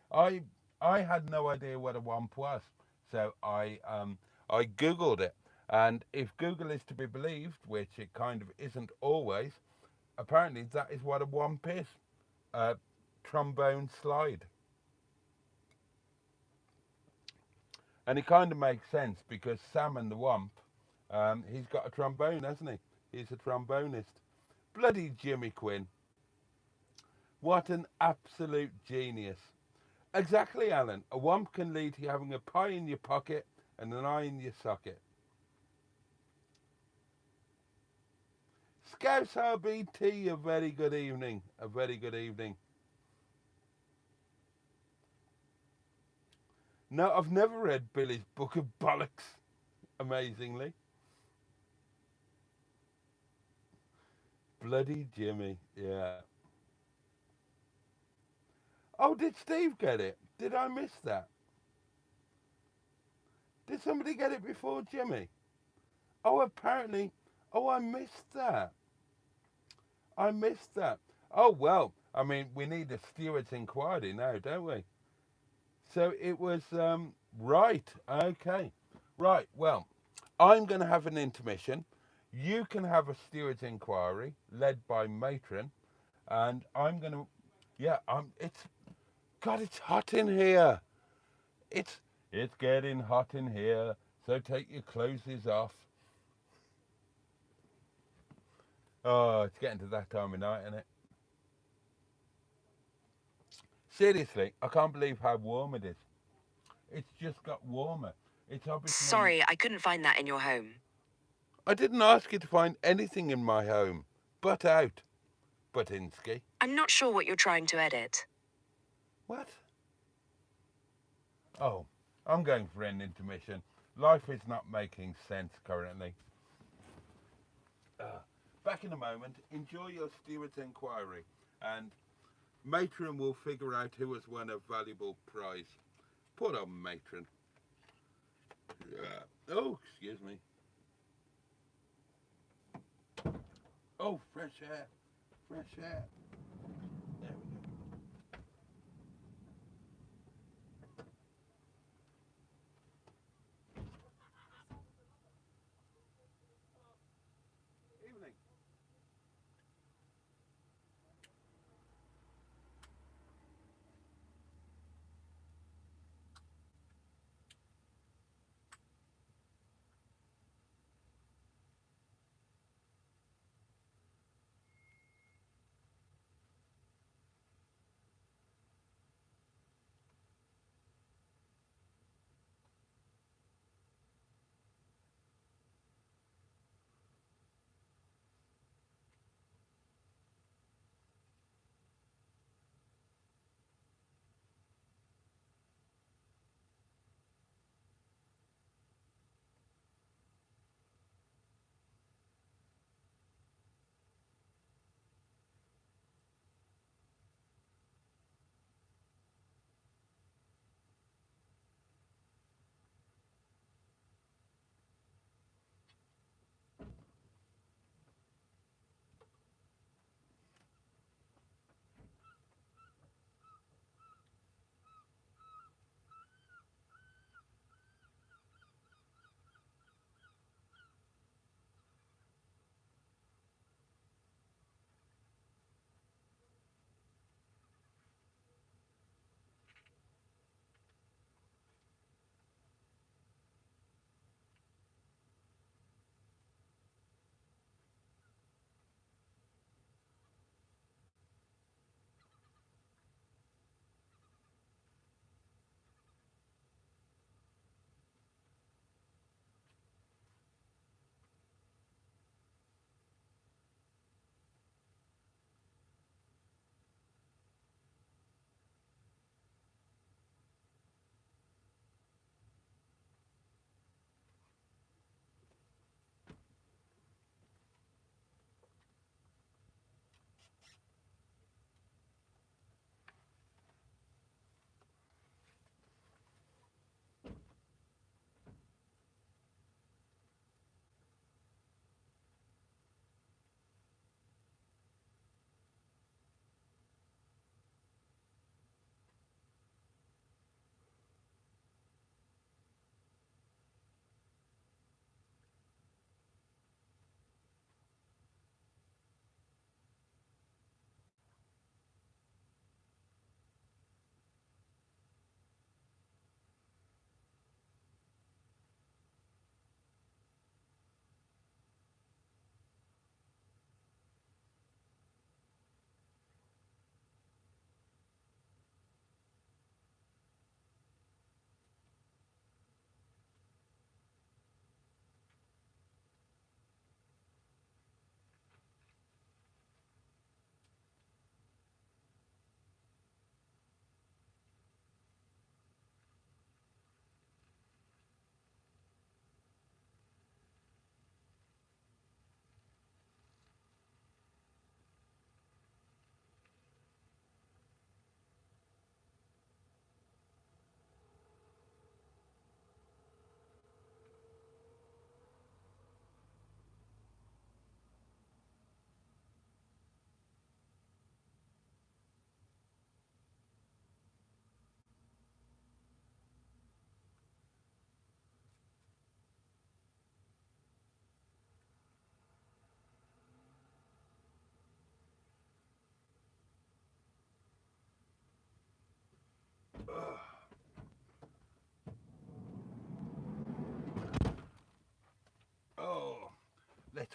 I had no idea what a womp was, so I googled it, and if Google is to be believed, which it kind of isn't always, apparently that is what a womp is. A trombone slide. And it kind of makes sense because Salmon the Womp, he's got a trombone, hasn't he? He's a trombonist. Bloody Jimmy Quinn. What an absolute genius. Exactly, Alan. A womp can lead to having a pie in your pocket and an eye in your socket. Scouse RBT, a very good evening. A very good evening. No, I've never read Billy's Book of Bollocks, amazingly. Bloody Jimmy, yeah. Oh, did Steve get it? Did I miss that? Did somebody get it before Jimmy? Oh, apparently. Oh, I missed that. I missed that. Oh, well, I mean, we need a steward's inquiry now, don't we? So it was, right, okay. Right, well, I'm going to have an intermission. You can have a steward's inquiry led by Matron. And I'm going to, yeah, God, it's hot in here. It's getting hot in here. So take your clothes off. Oh, it's getting to that time of night, isn't it? Seriously, I can't believe how warm it is. It's just got warmer. It's obviously...
Sorry, I couldn't find that in your home.
I didn't ask you to find anything in my home. Butt out, Butinsky.
I'm not sure what you're trying to edit.
What? Oh, I'm going for an intermission. Life is not making sense currently. Back in a moment. Enjoy your steward's inquiry. And Matron will figure out who has won a valuable prize. Poor old Matron. Oh, excuse me. Oh, fresh air. Fresh air. There we go. Evening.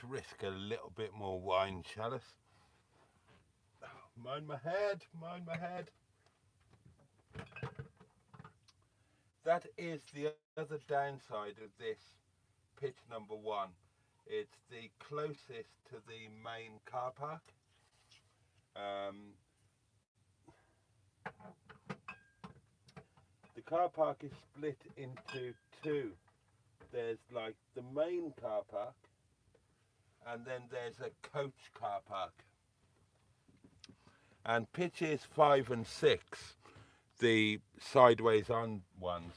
risk a little bit more wine, shall us? Mind my head, mind my head. That is the other downside of this pitch number 1. It's the closest to the main car park. The car park is split into 2. There's like the main car park, and then there's a coach car park. And pitches 5 and 6, the sideways on ones,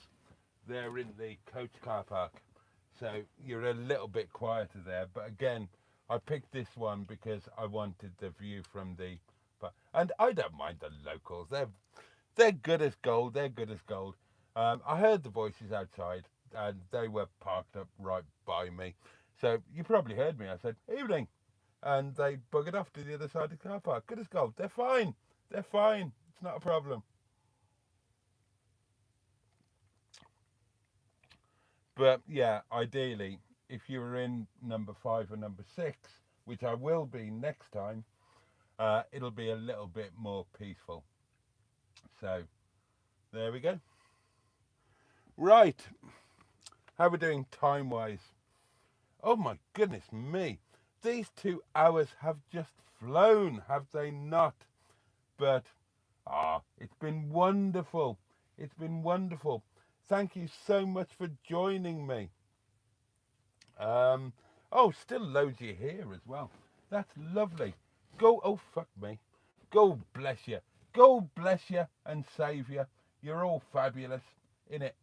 they're in the coach car park. So you're a little bit quieter there. But again, I picked this one because I wanted the view from the... And I don't mind the locals. They're good as gold. They're good as gold. I heard the voices outside, and they were parked up right by me. So you probably heard me. I said, evening. And they buggered off to the other side of the car park. Good as gold. They're fine. They're fine. It's not a problem. But yeah, ideally, if you were in number 5 or number 6, which I will be next time, it'll be a little bit more peaceful. So there we go. Right. How are we doing time-wise? Oh my goodness me. These 2 hours have just flown, have they not? But, it's been wonderful. It's been wonderful. Thank you so much for joining me. Still loads you here as well. That's lovely. Oh, fuck me. God bless you. God bless you and save you. You're all fabulous, innit?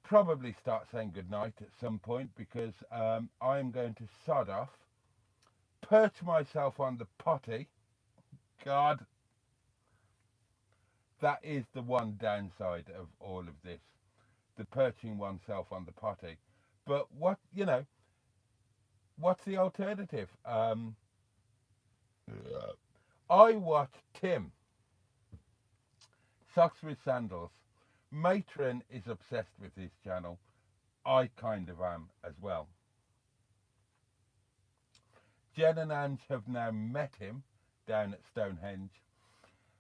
Probably start saying goodnight at some point because I'm going to sod off, perch myself on the potty. God, that is the one downside of all of this, the perching oneself on the potty. But what's the alternative? I watch Tim, Socks with Sandals. Matron is obsessed with his channel. I kind of am as well. Jen and Ange have now met him down at Stonehenge.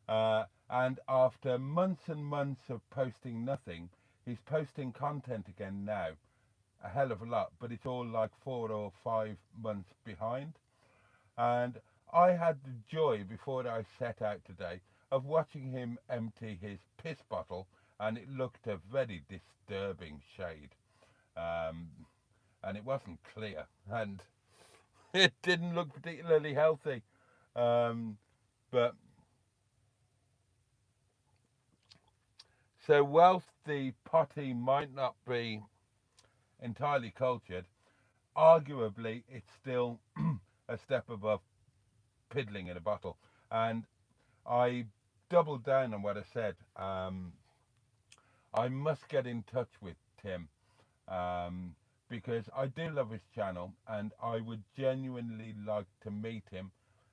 And after months and months of posting nothing, he's posting content again now. A hell of a lot, but it's all like 4 or 5 months behind. And I had the joy before I set out today of watching him empty his piss bottle, and it looked a very disturbing shade. And it wasn't clear, and it didn't look particularly healthy. But so whilst the potty might not be entirely cultured, arguably it's still a step above piddling in a bottle. And I doubled down on what I said. I must get in touch with Tim because I do love his channel and I would genuinely like to meet him.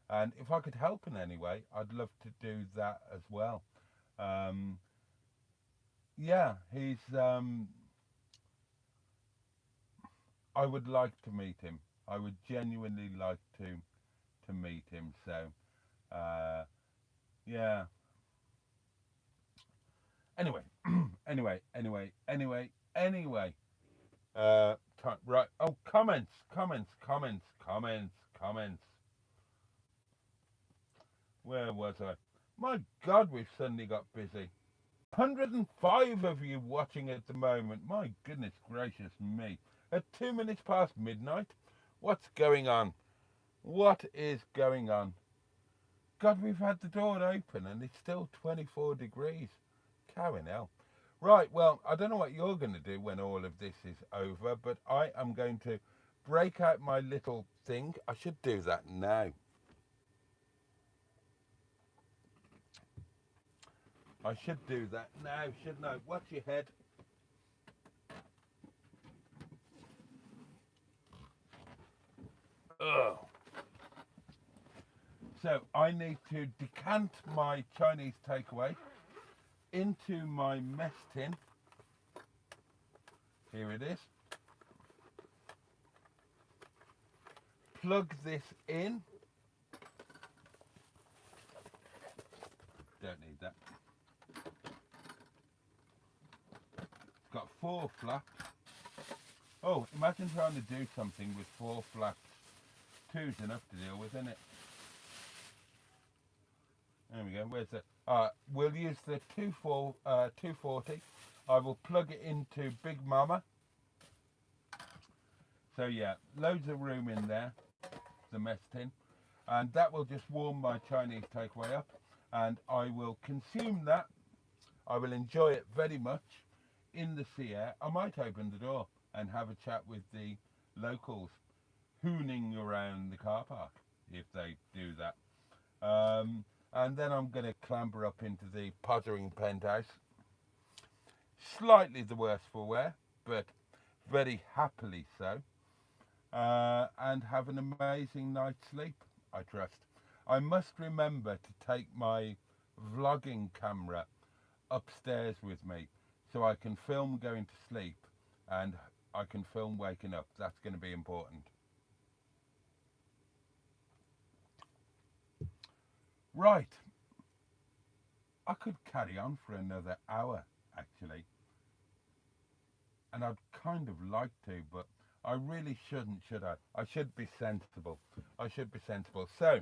And if I could help in any way, I'd love to do that as well. Yeah, he's... I would like to meet him. I would genuinely like to meet him. So, yeah. Anyway, anyway. Right. Oh, comments. Where was I? My God, we've suddenly got busy. 105 of you watching at the moment. My goodness gracious me. At 2 minutes past midnight. What's going on? What is going on? God, we've had the door open and it's still 24 degrees. Cow in hell. Right, well, I don't know what you're going to do when all of this is over, but I am going to break out my little thing. I should do that now. I should do that now, shouldn't I? Watch your head. Ugh. So I need to decant my Chinese takeaway into my mess tin. Here it is. plug this in. Don't need that. It's got 4 flaps. Oh, imagine trying to do something with 4 flaps. 2's enough to deal with, isn't it? There we go. Where's the? We'll use the 240. I will plug it into Big Mama. So yeah, loads of room in there, the mess tin, and that will just warm my Chinese takeaway up, and I will consume that. I will enjoy it very much in the sea air. I might open the door and have a chat with the locals hooning around the car park if they do that. And then I'm going to clamber up into the pottering penthouse. Slightly the worse for wear, but very happily so. And have an amazing night's sleep, I trust. I must remember to take my vlogging camera upstairs with me so I can film going to sleep and I can film waking up. That's going to be important. Right. I could carry on for another hour, actually. And I'd kind of like to, but I really shouldn't, should I? I should be sensible. I should be sensible. So,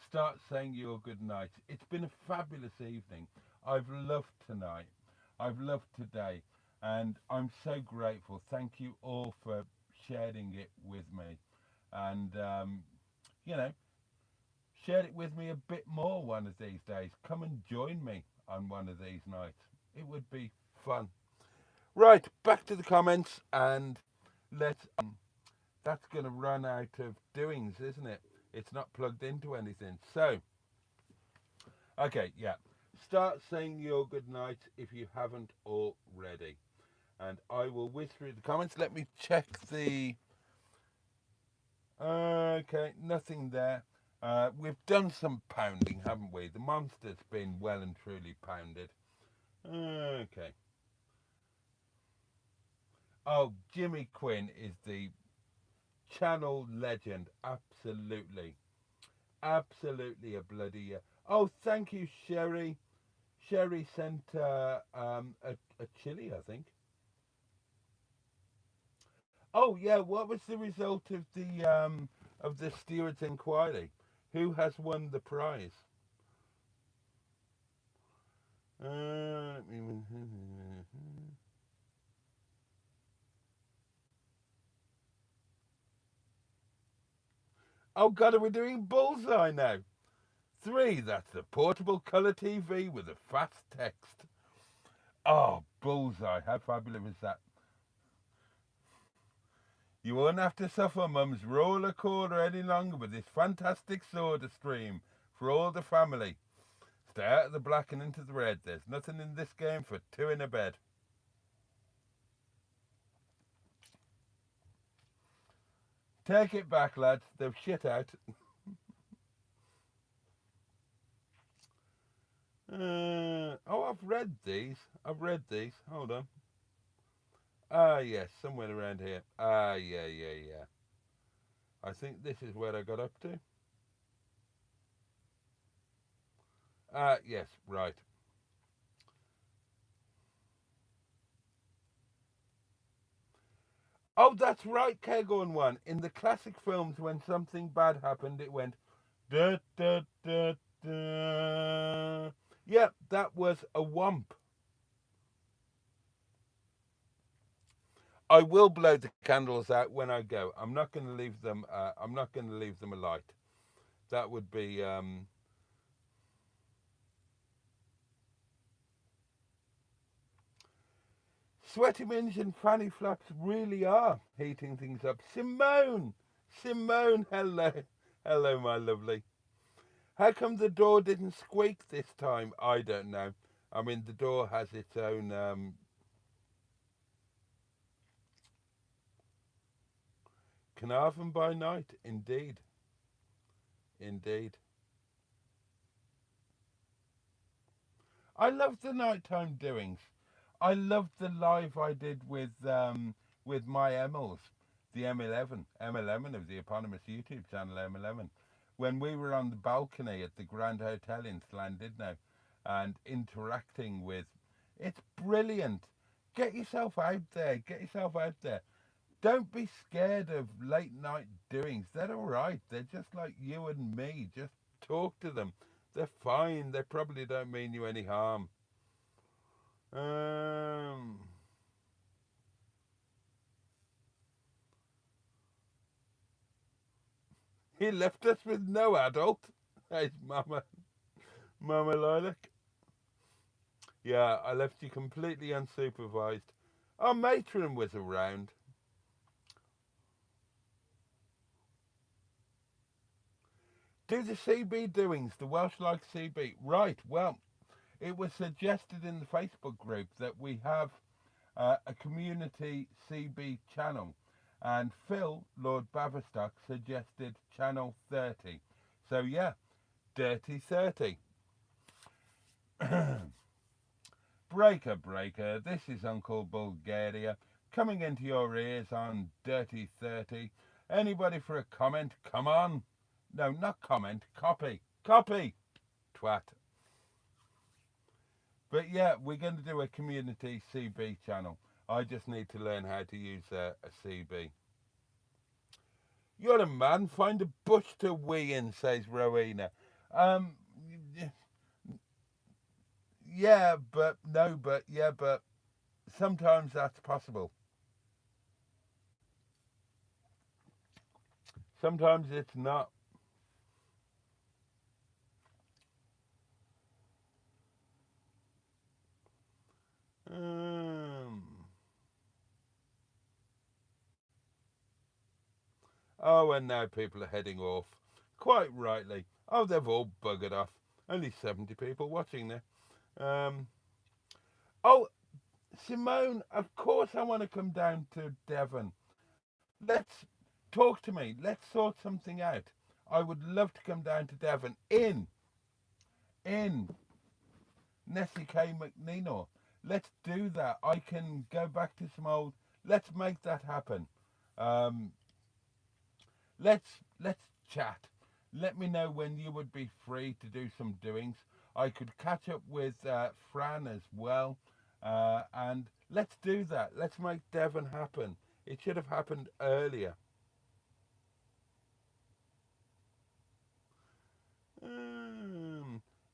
start saying your good nights. It's been a fabulous evening. I've loved tonight. I've loved today. And I'm so grateful. Thank you all for sharing it with me. And, you know, share it with me a bit more one of these days. Come and join me on one of these nights. It would be fun. Right, back to the comments, and let's. That's going to run out of doings, isn't it? It's not plugged into anything. So, okay, yeah. Start saying your good nights if you haven't already. And I will whiz through the comments. Let me check the. Okay, nothing there. We've done some pounding, haven't we? The monster's been well and truly pounded. Okay. Oh, Jimmy Quinn is the channel legend. Absolutely. Absolutely a bloody... Oh, thank you, Sherry. Sherry sent a chili, I think. Oh, yeah, what was the result of the steward's inquiry? Who has won the prize? Oh God, are we doing bullseye now? 3, that's the portable colour TV with a fast text. Oh, bullseye, how fabulous is that? You won't have to suffer Mum's roller coaster any longer with this fantastic soda stream for all the family. Stay out of the black and into the red. There's nothing in this game for 2 in a bed. Take it back, lads. They've shit out. Oh, I've read these. Hold on. Ah, yes, somewhere around here. Ah, yeah. I think this is where I got up to. Ah, yes, right. Oh, that's right, Kegon one. In the classic films, when something bad happened, it went da da da da. Yeah, that was a womp. I will blow the candles out when I go. I'm not going to leave them. I'm not going to leave them alight. That would be. Sweaty minge and fanny flaps really are heating things up. Simone, hello, my lovely. How come the door didn't squeak this time? I don't know. I mean, the door has its own. Caernarfon by night, indeed. I love the nighttime doings. I loved the live I did with my Emmels. the M11 of the eponymous YouTube channel M11, when we were on the balcony at the Grand Hotel in Llandudno and interacting with, it's brilliant. Get yourself out there. Get yourself out there. Don't be scared of late night doings. They're all right. They're just like you and me. Just talk to them. They're fine. They probably don't mean you any harm. He left us with no adult. Hey, Mama Lilac. Yeah, I left you completely unsupervised. Our matron was around. Do the CB doings, the Welsh like CB. Right, well, it was suggested in the Facebook group that we have a community CB channel. And Phil, Lord Baverstock, suggested channel 30. So yeah, Dirty 30. Breaker, this is Uncle Bulgaria, coming into your ears on Dirty 30. Anybody for a comment? Come on. No, not comment, copy, twat. But yeah, we're going to do a community CB channel. I just need to learn how to use a CB. You're a man, find a bush to wee in, says Rowena. Yeah, but sometimes that's possible. Sometimes it's not. Oh, and now people are heading off. Quite rightly. Oh, they've all buggered off. Only 70 people watching there. Oh, Simone, of course I want to come down to Devon. Let's talk to me. Let's sort something out. I would love to come down to Devon in NESSIE-KAY MACNEENAW. Let's do that. I can go back to some old. Let's make that happen. Let's chat. Let me know when you would be free to do some doings. I could catch up with Fran as well, and let's do that. Let's make Devon happen. It should have happened earlier.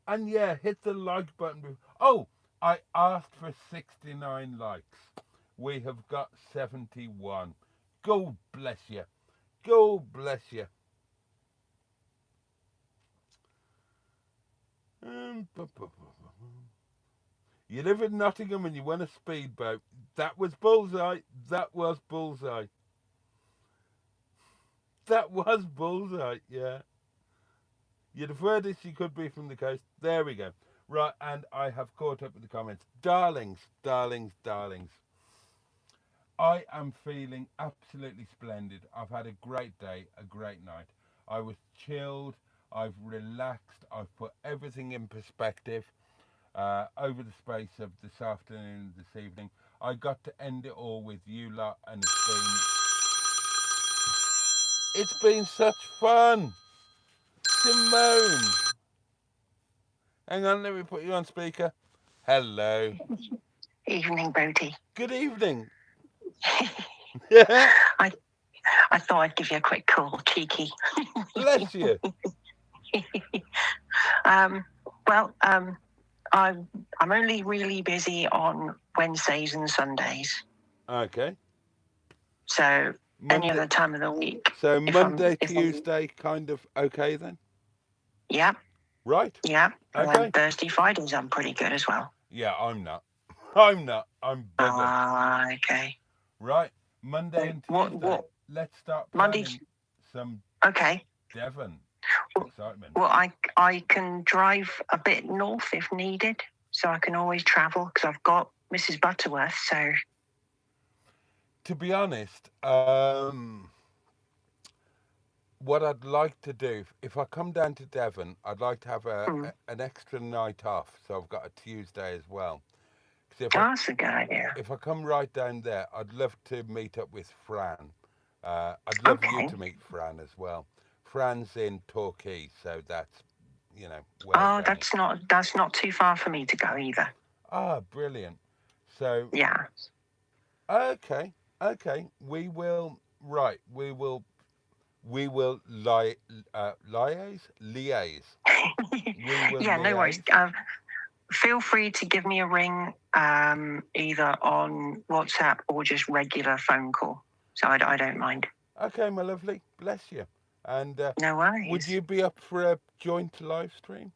And yeah, hit the like button. Oh, I asked for 69 likes. We have got 71. God bless you. God bless you. You live in Nottingham and you won a speedboat. That was bullseye. That was bullseye. That was bullseye, yeah. You're the furthest you could be from the coast. There we go. Right, and I have caught up with the comments. Darlings. I am feeling absolutely splendid. I've had a great day, a great night. I was chilled. I've relaxed. I've put everything in perspective over the space of this afternoon and this evening. I got to end it all with you lot, and it's been such fun. Simone. Hang on, let me put you on speaker. Hello.
Evening, Boaty.
Good evening.
I thought I'd give you a quick call, cheeky.
Bless you.
I'm only really busy on Wednesdays and Sundays.
Okay.
So any other time of the week.
So Monday, Tuesday, kind of okay then?
Yeah.
Right.
Yeah. And
Okay.
then Thursday, Fridays, I'm pretty good as well.
Yeah, I'm not. I'm buggered.
Okay.
Right. Monday and Tuesday. Let's start planning some Devon excitement.
Well, I can drive a bit north if needed, so I can always travel because I've got Mrs. Butterworth. So,
to be honest, what I'd like to do, if I come down to Devon, I'd like to have an extra night off, so I've got a Tuesday as well.
That's a good idea.
If I come right down there, I'd love to meet up with Fran, I'd love you
Okay.
to meet Fran as well. Fran's in Torquay, so that's, well
Oh,
down.
that's not too far for me to go either.
Ah, brilliant. So,
Yeah.
okay, we will liaise. We will liaise. We will
Yeah, no worries.
liaise.
Feel free to give me a ring, either on WhatsApp or just regular phone call. So I don't mind.
Okay, my lovely. Bless you. And
No worries.
would you be up for a joint live stream?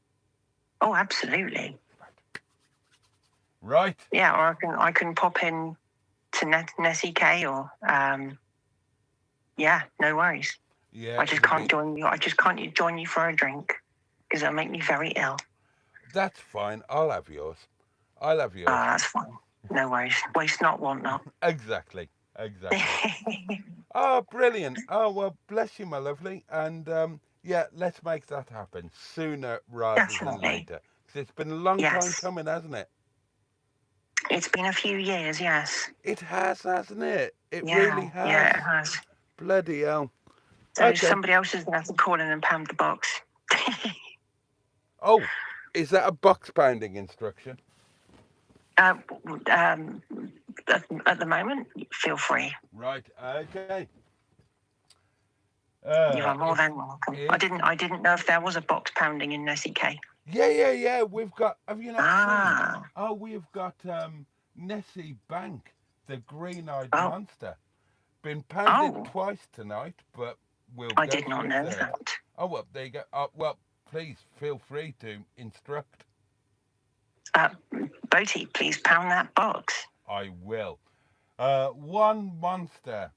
Oh, absolutely.
Right.
Yeah, or I can pop in to NESSIE-KAY or yeah, no worries.
Yeah.
I just can't join you. I just can't join you for a drink because it'll make me very ill.
That's fine. I'll have yours.
That's fine. No worries. Waste not, want not.
Exactly. Oh, brilliant. Oh, well, bless you, my lovely. And yeah, let's make that happen sooner rather than later. Because it's been a long time coming, hasn't it?
It's been a few years, yes.
It has, hasn't it? It really has.
Yeah, it has.
Bloody hell.
So somebody else is going to have to call in and pound the box.
Oh, is that a box pounding instruction?
At the moment, feel free.
Right. Okay.
You are more than welcome. I didn't know if there was a box pounding in NESSIE-KAY.
Yeah. We've got. Have you not seen?
Ah.
We've got Nessie Bank, the green-eyed monster. Been pounded twice tonight, but
I did not know that.
Oh well, there you go. Well, please feel free to instruct.
Boaty, please pound that box.
I will. One monster.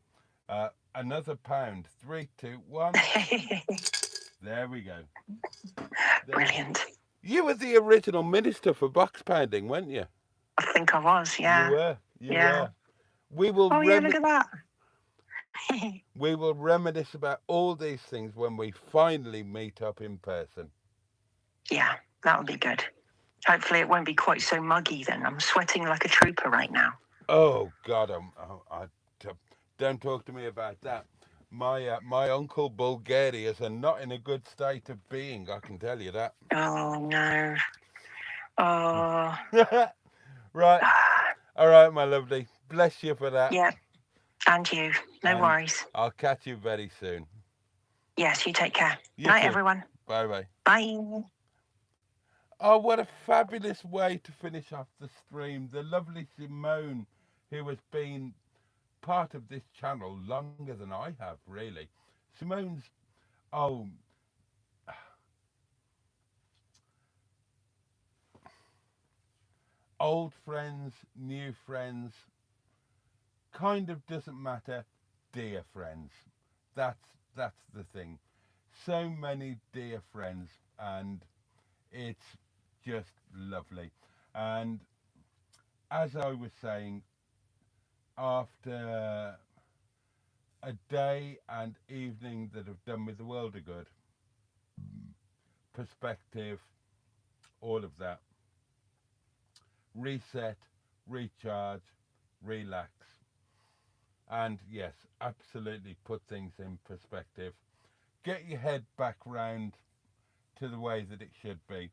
Another pound. 3, 2, 1. There we go.
Brilliant.
You were the original minister for box pounding, weren't you?
I think I was, yeah.
You were. You were. We will.
Oh, yeah, look at that.
We will reminisce about all these things when we finally meet up in person.
Yeah, that'll be good. Hopefully it won't be quite so muggy then. I'm sweating like a trooper right now.
Oh, God. Don't talk to me about that. My uncle Bulgarians are not in a good state of being, I can tell you that.
Oh, no. Oh.
Right. All right, my lovely. Bless you for that.
Yeah. And you. No worries.
I'll catch you very soon.
Yes, you take care.
You
Night,
too.
everyone.
Bye-bye.
Bye.
Oh, what a fabulous way to finish off the stream. The lovely Simone, who has been part of this channel longer than I have, really. Simone's, old friends, new friends, kind of doesn't matter, dear friends. That's the thing. So many dear friends, and it's just lovely. And as I was saying, after a day and evening that have done me the world of good, perspective, all of that, reset, recharge, relax, and yes, absolutely put things in perspective. Get your head back round to the way that it should be.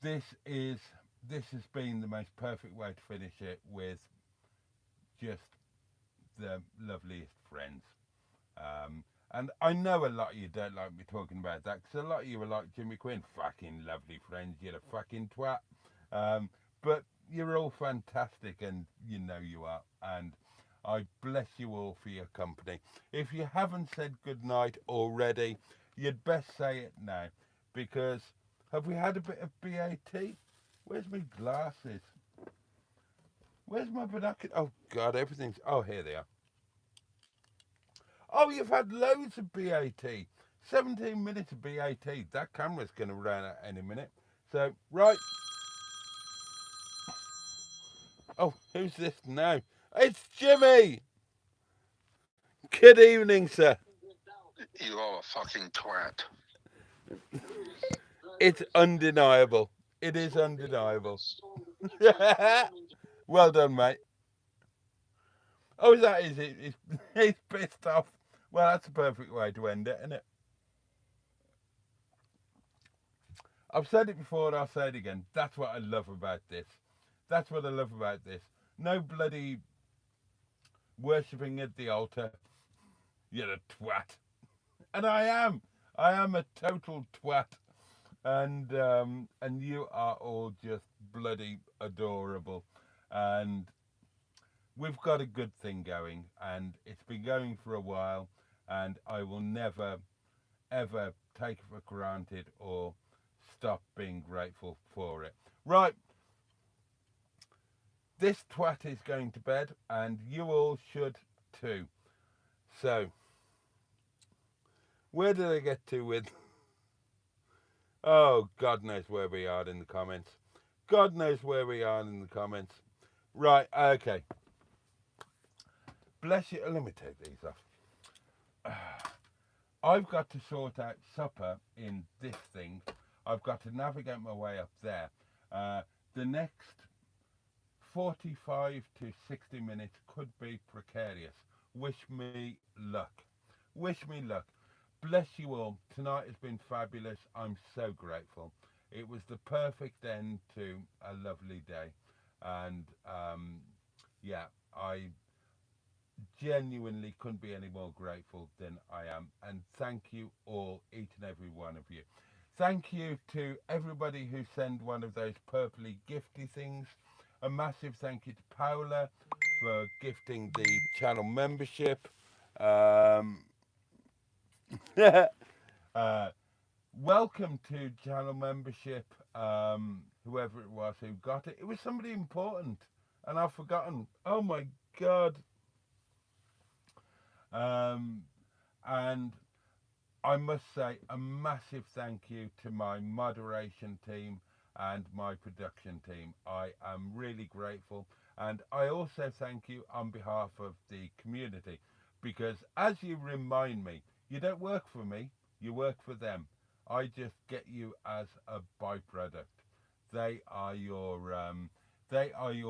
This has been the most perfect way to finish it, with just the loveliest friends. And I know a lot of you don't like me talking about that, because a lot of you are like Jimmy Quinn, fucking lovely friends, you're a fucking twat. But you're all fantastic, and you know you are. And I bless you all for your company. If you haven't said goodnight already, you'd best say it now, because have we had a bit of BAT? Where's my glasses? Where's my binoculars? Oh, God, everything's... Oh, here they are. Oh, you've had loads of BAT. 17 minutes of BAT. That camera's going to run out any minute. So, right. Oh, who's this now? It's Jimmy! Good evening, sir.
You are a fucking twat.
It's undeniable. It is undeniable. Well done, mate. Oh, is that is it? He's pissed off. Well, that's a perfect way to end it, isn't it? I've said it before and I'll say it again. That's what I love about this. That's what I love about this. No bloody worshipping at the altar. You're a twat. And I am. I am a total twat. And you are all just bloody adorable. And we've got a good thing going, and it's been going for a while, and I will never ever take it for granted or stop being grateful for it. Right, this twat is going to bed, and you all should too. So, where did I get to with? Oh, God knows where we are in the comments. God knows where we are in the comments. Right, okay. Bless you. Let me take these off. I've got to sort out supper in this thing. I've got to navigate my way up there. The next 45 to 60 minutes could be precarious. Wish me luck. Wish me luck. Bless you all. Tonight has been fabulous. I'm so grateful. It was the perfect end to a lovely day. And yeah, I genuinely couldn't be any more grateful than I am. And thank you all, each and every one of you. Thank you to everybody who sent one of those purpley gifty things. A massive thank you to Paula for gifting the channel membership. Welcome to channel membership, whoever it was who got it. It was somebody important and I've forgotten. Oh my God. And I must say a massive thank you to my moderation team and my production team. I am really grateful, and I also thank you on behalf of the community, because as you remind me, you don't work for me, you work for them. I just get you as a byproduct. They are your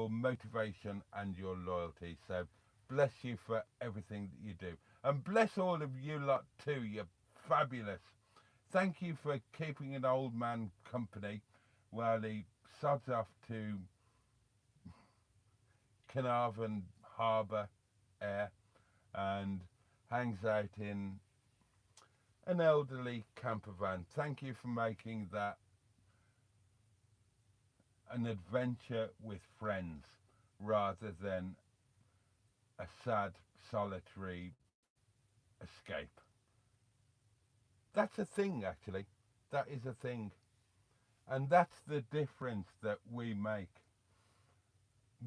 motivation and your loyalty. So bless you for everything that you do, and bless all of you lot too. You're fabulous. Thank you for keeping an old man company while he sods off to Caernarfon Harbour Air and hangs out in an elderly camper van. Thank you for making that an adventure with friends rather than a sad, solitary escape. That's a thing, actually. That is a thing. And that's the difference that we make.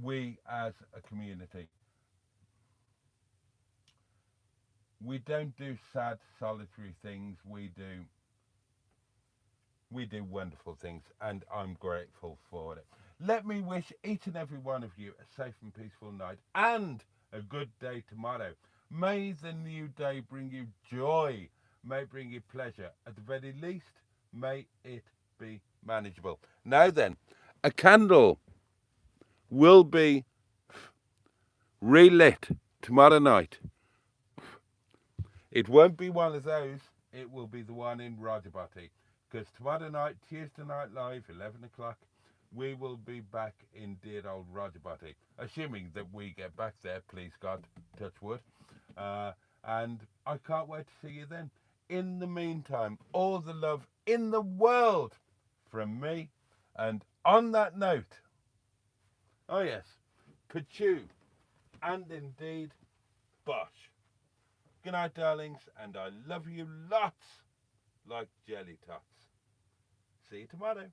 We as a community. We don't do sad, solitary things. We do wonderful things, and I'm grateful for it. Let me wish each and every one of you a safe and peaceful night and a good day tomorrow. May the new day bring you joy. May it bring you pleasure. At the very least, may it be manageable. Now then, a candle will be relit tomorrow night. It won't be one of those. It will be the one in ROGERBOTTY. Because tomorrow night, Tuesday Night Live, 11 o'clock, we will be back in dear old ROGERBOTTY. Assuming that we get back there, please God, touch wood. And I can't wait to see you then. In the meantime, all the love in the world from me. And on that note, oh yes, Peugeot, and indeed, Bosch. Good night, darlings, and I love you lots like jelly tots. See you tomorrow.